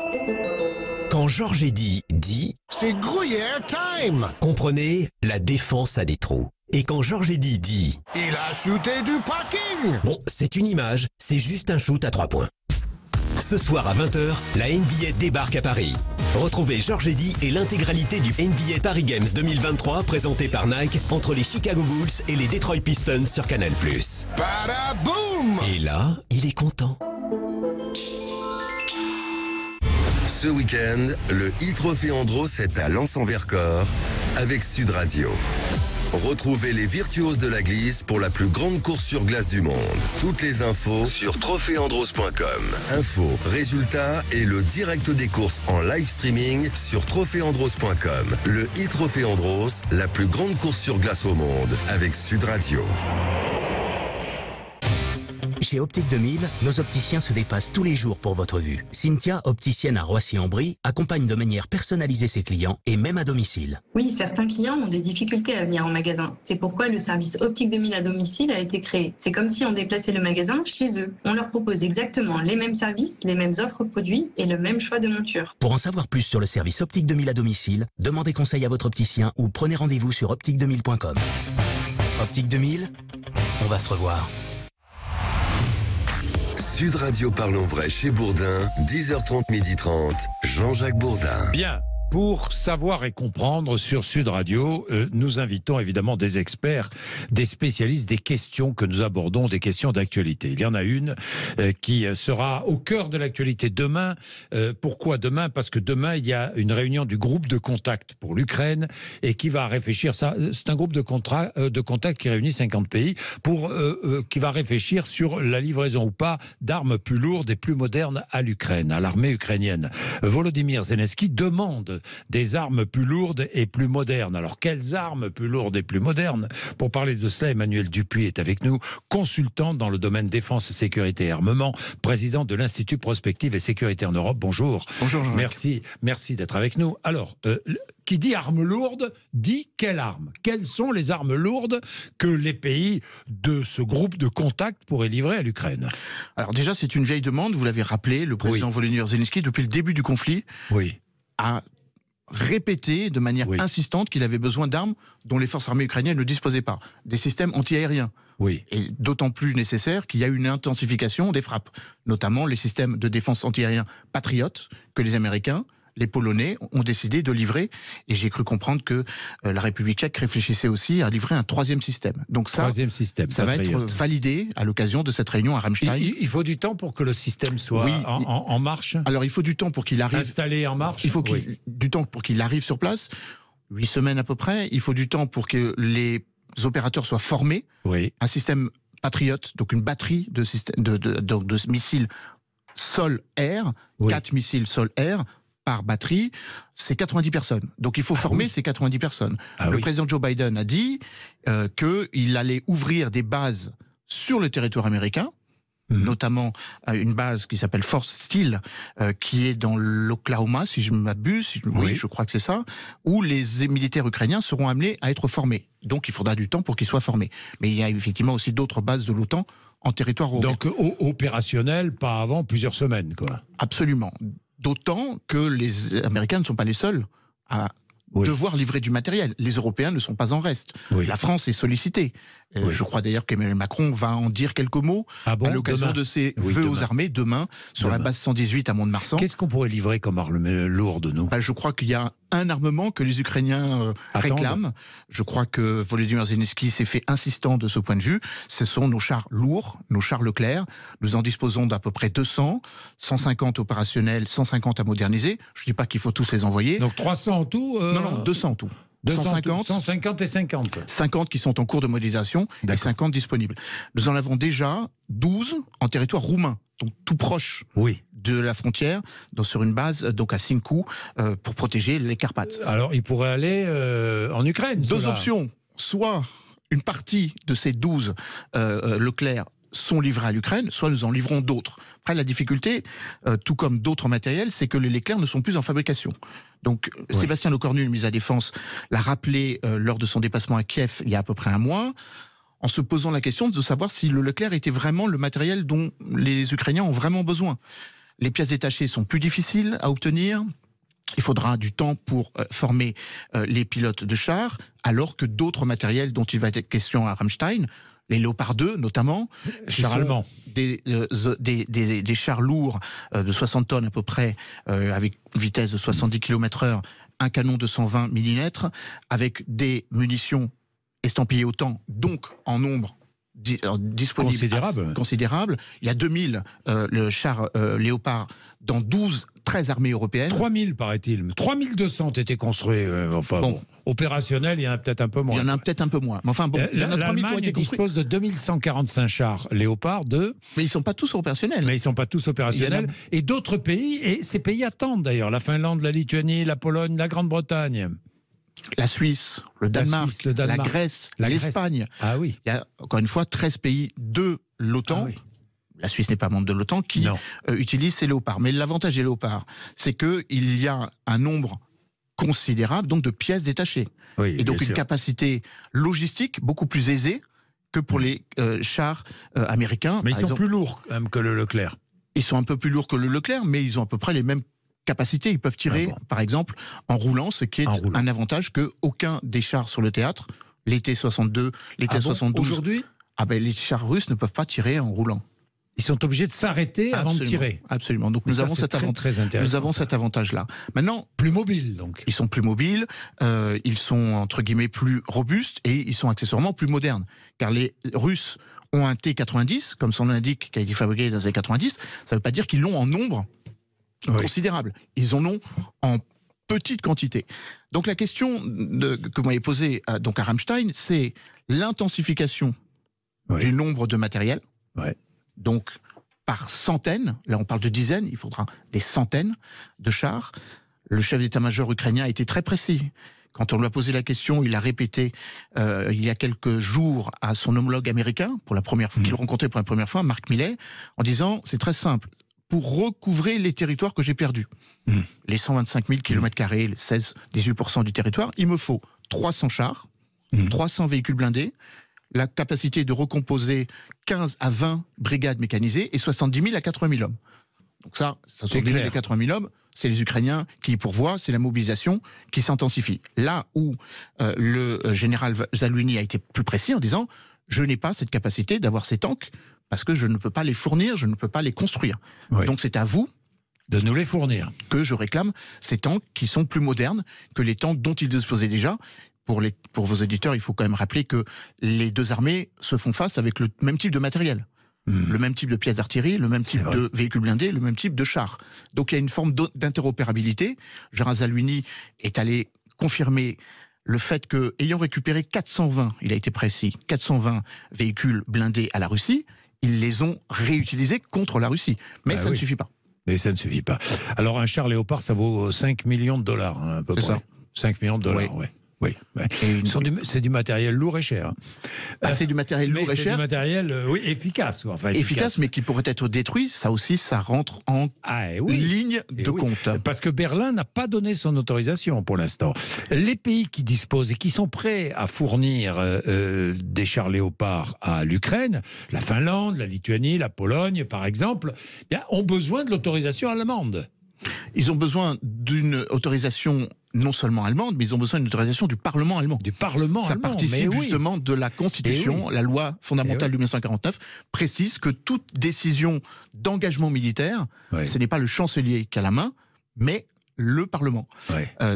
Quand Georges Eddy dit « C'est Gruyère time !» Comprenez, la défense a des trous. Et quand Georges Eddy dit « Il a shooté du parking !» Bon, c'est une image, c'est juste un shoot à 3 points. Ce soir à 20h, la NBA débarque à Paris. Retrouvez Georges Eddy et l'intégralité du NBA Paris Games 2023 présenté par Nike entre les Chicago Bulls et les Detroit Pistons sur Canal+. Badaboum ! Et là, il est content. Ce week-end, le e-Trophée Andros est à Lens-en-Vercors avec Sud Radio. Retrouvez les virtuoses de la glisse pour la plus grande course sur glace du monde. Toutes les infos sur trophéandros.com. Infos, résultats et le direct des courses en live streaming sur trophéandros.com. Le e-Trophée Andros, la plus grande course sur glace au monde avec Sud Radio. Chez Optique 2000, nos opticiens se dépassent tous les jours pour votre vue. Cynthia, opticienne à Roissy-en-Brie, accompagne de manière personnalisée ses clients et même à domicile. Oui, certains clients ont des difficultés à venir en magasin. C'est pourquoi le service Optique 2000 à domicile a été créé. C'est comme si on déplaçait le magasin chez eux. On leur propose exactement les mêmes services, les mêmes offres produits et le même choix de montures. Pour en savoir plus sur le service Optique 2000 à domicile, demandez conseil à votre opticien ou prenez rendez-vous sur optique2000.com. Optique 2000, on va se revoir. Sud Radio Parlons Vrai chez Bourdin, 10h30, 12h30, Jean-Jacques Bourdin. Bien, Pour savoir et comprendre sur Sud Radio, nous invitons évidemment des experts, des spécialistes, des questions que nous abordons, des questions d'actualité. Il y en a une qui sera au cœur de l'actualité demain. Pourquoi demain? Parce que demain, il y a une réunion du groupe de contact pour l'Ukraine et qui va réfléchir. C'est un groupe de contact qui réunit 50 pays qui va réfléchir sur la livraison ou pas d'armes plus lourdes et plus modernes à l'Ukraine, à l'armée ukrainienne. Volodymyr Zelensky demande des armes plus lourdes et plus modernes. Alors, quelles armes plus lourdes et plus modernes? Pour parler de cela, Emmanuel Dupuis est avec nous, consultant dans le domaine défense, sécurité et armement, président de l'Institut Prospective et Sécurité en Europe. Bonjour. Bonjour. Merci d'être avec nous. Alors, qui dit armes lourdes, dit quelle arme? Quelles sont les armes lourdes que les pays de ce groupe de contact pourraient livrer à l'Ukraine? Alors déjà, c'est une vieille demande, vous l'avez rappelé, le président Volodymyr Zelensky, depuis le début du conflit, a répété de manière insistante qu'il avait besoin d'armes dont les forces armées ukrainiennes ne disposaient pas. Des systèmes anti-aériens. Et d'autant plus nécessaire qu'il y a une intensification des frappes, notamment les systèmes de défense anti-aériens Patriot que les Américains, les Polonais ont décidé de livrer. Et j'ai cru comprendre que la République tchèque réfléchissait aussi à livrer un troisième système. Donc ça va être validé à l'occasion de cette réunion à Ramstein. Il faut du temps pour que le système soit en marche. Alors il faut du temps pour qu'il arrive. Installé en marche. Il faut du temps pour qu'il arrive sur place. 8 semaines à peu près. Il faut du temps pour que les opérateurs soient formés. Un système Patriot, donc une batterie de missiles sol-air, 4 missiles sol-air, par batterie, c'est 90 personnes. Donc il faut former ces 90 personnes. Le président Joe Biden a dit qu'il allait ouvrir des bases sur le territoire américain, notamment une base qui s'appelle Fort Steele, qui est dans l'Oklahoma, si je ne m'abuse, je crois que c'est ça, où les militaires ukrainiens seront amenés à être formés. Donc il faudra du temps pour qu'ils soient formés. Mais il y a effectivement aussi d'autres bases de l'OTAN en territoire européen. Donc opérationnel, pas avant plusieurs semaines, quoi. Absolument. D'autant que les Américains ne sont pas les seuls à devoir livrer du matériel. Les Européens ne sont pas en reste. La France est sollicitée. Je crois d'ailleurs qu'Emmanuel Macron va en dire quelques mots à l'occasion de ses vœux aux armées demain sur la base 118 à Mont-de-Marsan. Qu'est-ce qu'on pourrait livrer comme arme lourde, nous? Je crois qu'il y a un armement que les Ukrainiens réclament. Je crois que Volodymyr Zelensky s'est fait insistant de ce point de vue. Ce sont nos chars lourds, nos chars Leclerc. Nous en disposons d'à peu près 200, 150 opérationnels, 150 à moderniser. Je ne dis pas qu'il faut tous les envoyer. Donc 300 en tout Non, 200 en tout. 150 et 50. 50 qui sont en cours de modélisation et 50 disponibles. Nous en avons déjà 12 en territoire roumain, donc tout proche de la frontière, sur une base donc à Sincu, pour protéger les Carpates. Alors, ils pourraient aller en Ukraine. Deux options. Soit une partie de ces 12 Leclerc sont livrés à l'Ukraine, soit nous en livrons d'autres. Après, la difficulté, tout comme d'autres matériels, c'est que les Leclerc ne sont plus en fabrication. Donc, Sébastien Lecornu, le ministre de la Défense, l'a rappelé lors de son déplacement à Kiev il y a à peu près un mois, en se posant la question de savoir si le Leclerc était vraiment le matériel dont les Ukrainiens ont vraiment besoin. Les pièces détachées sont plus difficiles à obtenir. Il faudra du temps pour former les pilotes de chars, alors que d'autres matériels dont il va être question à Ramstein, les Léopard 2 notamment, des chars lourds de 60 tonnes à peu près, avec une vitesse de 70 km/h, un canon de 120 mm, avec des munitions estampillées OTAN, donc en nombre disponible considérable. Il y a 2000 le char Léopard dans 13 armées européennes. 3000 paraît-il. 3200 ont été construits. Opérationnels, il y en a peut-être un peu moins. Il y en a peut-être un peu moins. Mais enfin, il y en a 3000 qui ont été construits. Dispose de 2145 chars Léopard 2. Mais ils ne sont pas tous opérationnels. Et d'autres pays, et ces pays attendent d'ailleurs. La Finlande, la Lituanie, la Pologne, la Grande-Bretagne. La Suisse, le Danemark, la Grèce, l'Espagne. Il y a encore une fois 13 pays de l'OTAN. La Suisse n'est pas membre de l'OTAN qui utilise ces léopards. Mais l'avantage des léopards, c'est qu'il y a un nombre considérable donc de pièces détachées. Et donc une capacité logistique beaucoup plus aisée que pour les chars américains. Mais ils sont plus lourds même que le Leclerc. Ils sont un peu plus lourds que le Leclerc, mais ils ont à peu près les mêmes capacités. Ils peuvent tirer, par exemple, en roulant, ce qui est un avantage que aucun des chars sur le théâtre, les T-62, les T-72... Aujourd'hui les chars russes ne peuvent pas tirer en roulant. Ils sont obligés de s'arrêter avant de tirer. Absolument. Donc nous avons cet avantage-là. Maintenant, plus mobiles donc. Ils sont plus mobiles, ils sont entre guillemets plus robustes et ils sont accessoirement plus modernes. Car les Russes ont un T-90, comme son nom l'indique, qui a été fabriqué dans les années 90. Ça ne veut pas dire qu'ils l'ont en nombre considérable. Ils en ont en petite quantité. Donc la question que vous m'avez posée donc à Ramstein, c'est l'intensification du nombre de matériel. Donc, par centaines, là on parle de dizaines, il faudra des centaines de chars. Le chef d'état-major ukrainien a été très précis. Quand on lui a posé la question, il a répété il y a quelques jours à son homologue américain, pour la première fois, qu'il rencontrait pour la première fois, Mark Milley, en disant, c'est très simple, pour recouvrer les territoires que j'ai perdus, les 125 000 km², les 16-18% du territoire, il me faut 300 chars, 300 véhicules blindés, la capacité de recomposer 15 à 20 brigades mécanisées et 70 000 à 80 000 hommes. Donc ça 70 000 à 80 000 hommes, c'est les Ukrainiens qui y pourvoient, c'est la mobilisation qui s'intensifie. Là où le général Zalwini a été plus précis en disant « je n'ai pas cette capacité d'avoir ces tanks parce que je ne peux pas les fournir, je ne peux pas les construire. Donc c'est à vous de nous les fournir. Que je réclame ces tanks qui sont plus modernes que les tanks dont ils disposaient déjà. » Pour vos auditeurs, il faut quand même rappeler que les deux armées se font face avec le même type de matériel. Le même type de pièces d'artillerie, le même type de véhicules blindés, le même type de chars. Donc il y a une forme d'interopérabilité. Gérard Zalwini est allé confirmer le fait que, ayant récupéré 420, il a été précis, 420 véhicules blindés à la Russie, ils les ont réutilisés contre la Russie. Mais ça ne suffit pas. Mais ça ne suffit pas. Alors un char Léopard, ça vaut 5 millions de dollars, hein, à peu près. C'est ça. 5 millions de dollars, oui. C'est du matériel lourd et cher. C'est du matériel lourd et cher. C'est du matériel efficace. Enfin, efficace, mais qui pourrait être détruit. Ça aussi, ça rentre en ligne de compte. Parce que Berlin n'a pas donné son autorisation pour l'instant. Les pays qui disposent et qui sont prêts à fournir des chars Léopard à l'Ukraine, la Finlande, la Lituanie, la Pologne, par exemple, ont besoin de l'autorisation allemande. Ils ont besoin d'une autorisation non seulement allemande, mais ils ont besoin d'une autorisation du Parlement allemand. Du Parlement allemand. Ça participe justement de la Constitution. La loi fondamentale de 1949 précise que toute décision d'engagement militaire, ce n'est pas le chancelier qui a la main, mais le Parlement.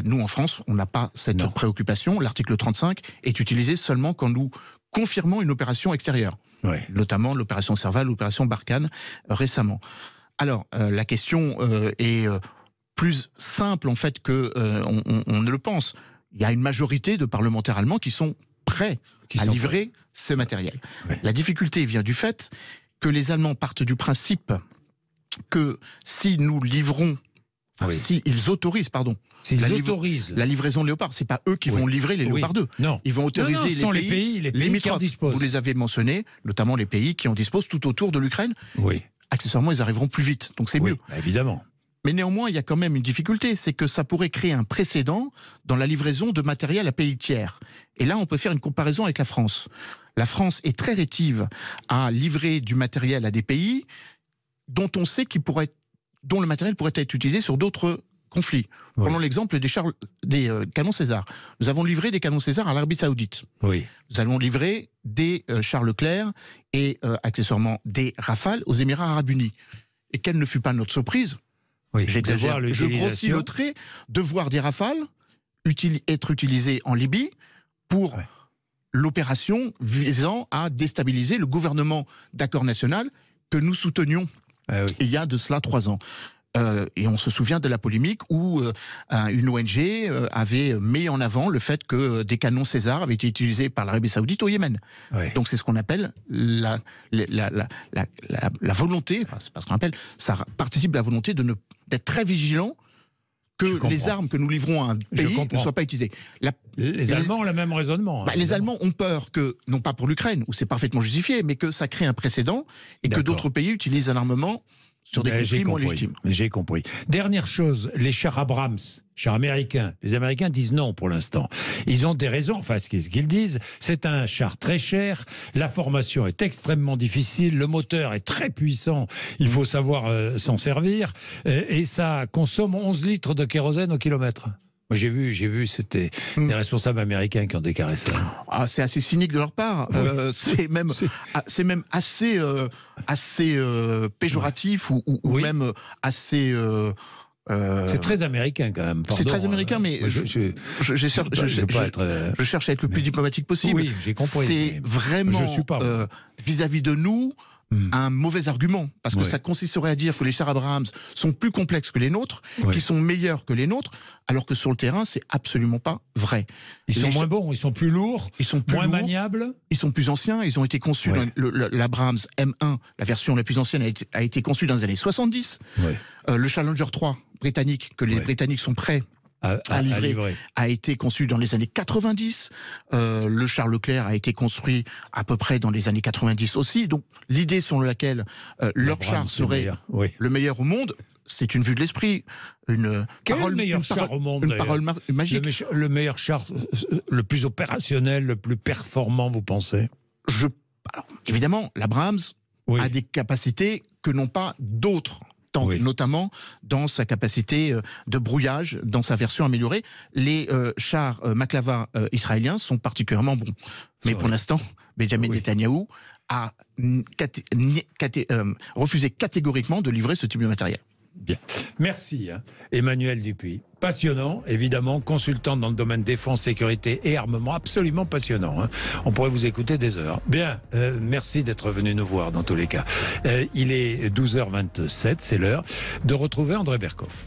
Nous, en France, on n'a pas cette préoccupation. L'article 35 est utilisé seulement quand nous confirmons une opération extérieure, notamment l'opération Serval, l'opération Barkhane récemment. Alors, la question est plus simple en fait que on ne le pense. Il y a une majorité de parlementaires allemands qui sont prêts à livrer ce matériel. La difficulté vient du fait que les Allemands partent du principe que si nous livrons, si ils autorisent, la livraison de Léopard, c'est pas eux qui vont livrer les Léopard 2. Non. Ils vont autoriser les pays qui en disposent. Vous les avez mentionnés, notamment les pays qui en disposent tout autour de l'Ukraine. Accessoirement, ils arriveront plus vite, donc c'est mieux. Évidemment. Mais néanmoins, il y a quand même une difficulté, c'est que ça pourrait créer un précédent dans la livraison de matériel à pays tiers. Et là, on peut faire une comparaison avec la France. La France est très rétive à livrer du matériel à des pays dont on sait dont le matériel pourrait être utilisé sur d'autres conflits. Prenons l'exemple des canons César. Nous avons livré des canons César à l'Arabie Saoudite. Nous allons livrer des chars Leclerc et accessoirement des Rafales aux Émirats Arabes Unis. Et quelle ne fut pas notre surprise, j'exagère, je grossis le trait, de voir des Rafales être utilisés en Libye pour l'opération visant à déstabiliser le gouvernement d'accord national que nous soutenions il y a de cela 3 ans. Et on se souvient de la polémique où une ONG avait mis en avant le fait que des canons César avaient été utilisés par l'Arabie Saoudite au Yémen. Donc c'est ce qu'on appelle la volonté, enfin c'est pas ce qu'on appelle, ça participe de la volonté d'être très vigilant que les armes que nous livrons à un pays ne soient pas utilisées. Les Allemands ont le même raisonnement. Les Allemands ont peur que, non pas pour l'Ukraine, où c'est parfaitement justifié, mais que ça crée un précédent et que d'autres pays utilisent un armement sur des conflits moins légitimes. J'ai compris. Dernière chose, les chars Abrams, chars américains. Les Américains disent non pour l'instant. Ils ont des raisons, enfin ce qu'ils disent, c'est un char très cher, la formation est extrêmement difficile, le moteur est très puissant, il faut savoir s'en servir, et ça consomme 11 litres de kérosène au kilomètre. Moi, j'ai vu, c'était des responsables américains qui ont déclaré ça. Ah, c'est assez cynique de leur part. C'est même assez péjoratif ou même assez. C'est très américain quand même. C'est très américain, mais je cherche à être le plus diplomatique possible. Oui, j'ai compris. C'est vraiment vis-à-vis de nous. Un mauvais argument, parce que ça consisterait à dire que les chars Abrams sont plus complexes que les nôtres, qu'ils sont meilleurs que les nôtres, alors que sur le terrain, c'est absolument pas vrai. Ils sont moins bons, ils sont plus lourds, moins maniables. Ils sont plus anciens, ils ont été conçus, l'Abrams M1, la version la plus ancienne, a été conçue dans les années 70. Le Challenger 3 britannique, que les Britanniques sont prêts à livrer, a été conçu dans les années 90. Le Charles Leclerc a été construit à peu près dans les années 90 aussi. Donc l'idée selon laquelle leur char serait le meilleur au monde, c'est une vue de l'esprit. Quel est le meilleur char au monde? Une parole magique. Le meilleur char, le plus opérationnel, le plus performant, vous pensez? Alors, évidemment, l'Abrams a des capacités que n'ont pas d'autres. Notamment dans sa capacité de brouillage, dans sa version améliorée. Les chars Maklava israéliens sont particulièrement bons. Mais pour l'instant, Benjamin Netanyahou a refusé catégoriquement de livrer ce type de matériel. Bien. Merci, Emmanuel Dupuis. Passionnant, évidemment, consultant dans le domaine défense, sécurité et armement, absolument passionnant. On pourrait vous écouter des heures. Bien, merci d'être venu nous voir dans tous les cas. Il est 12h27, c'est l'heure de retrouver André Berkoff.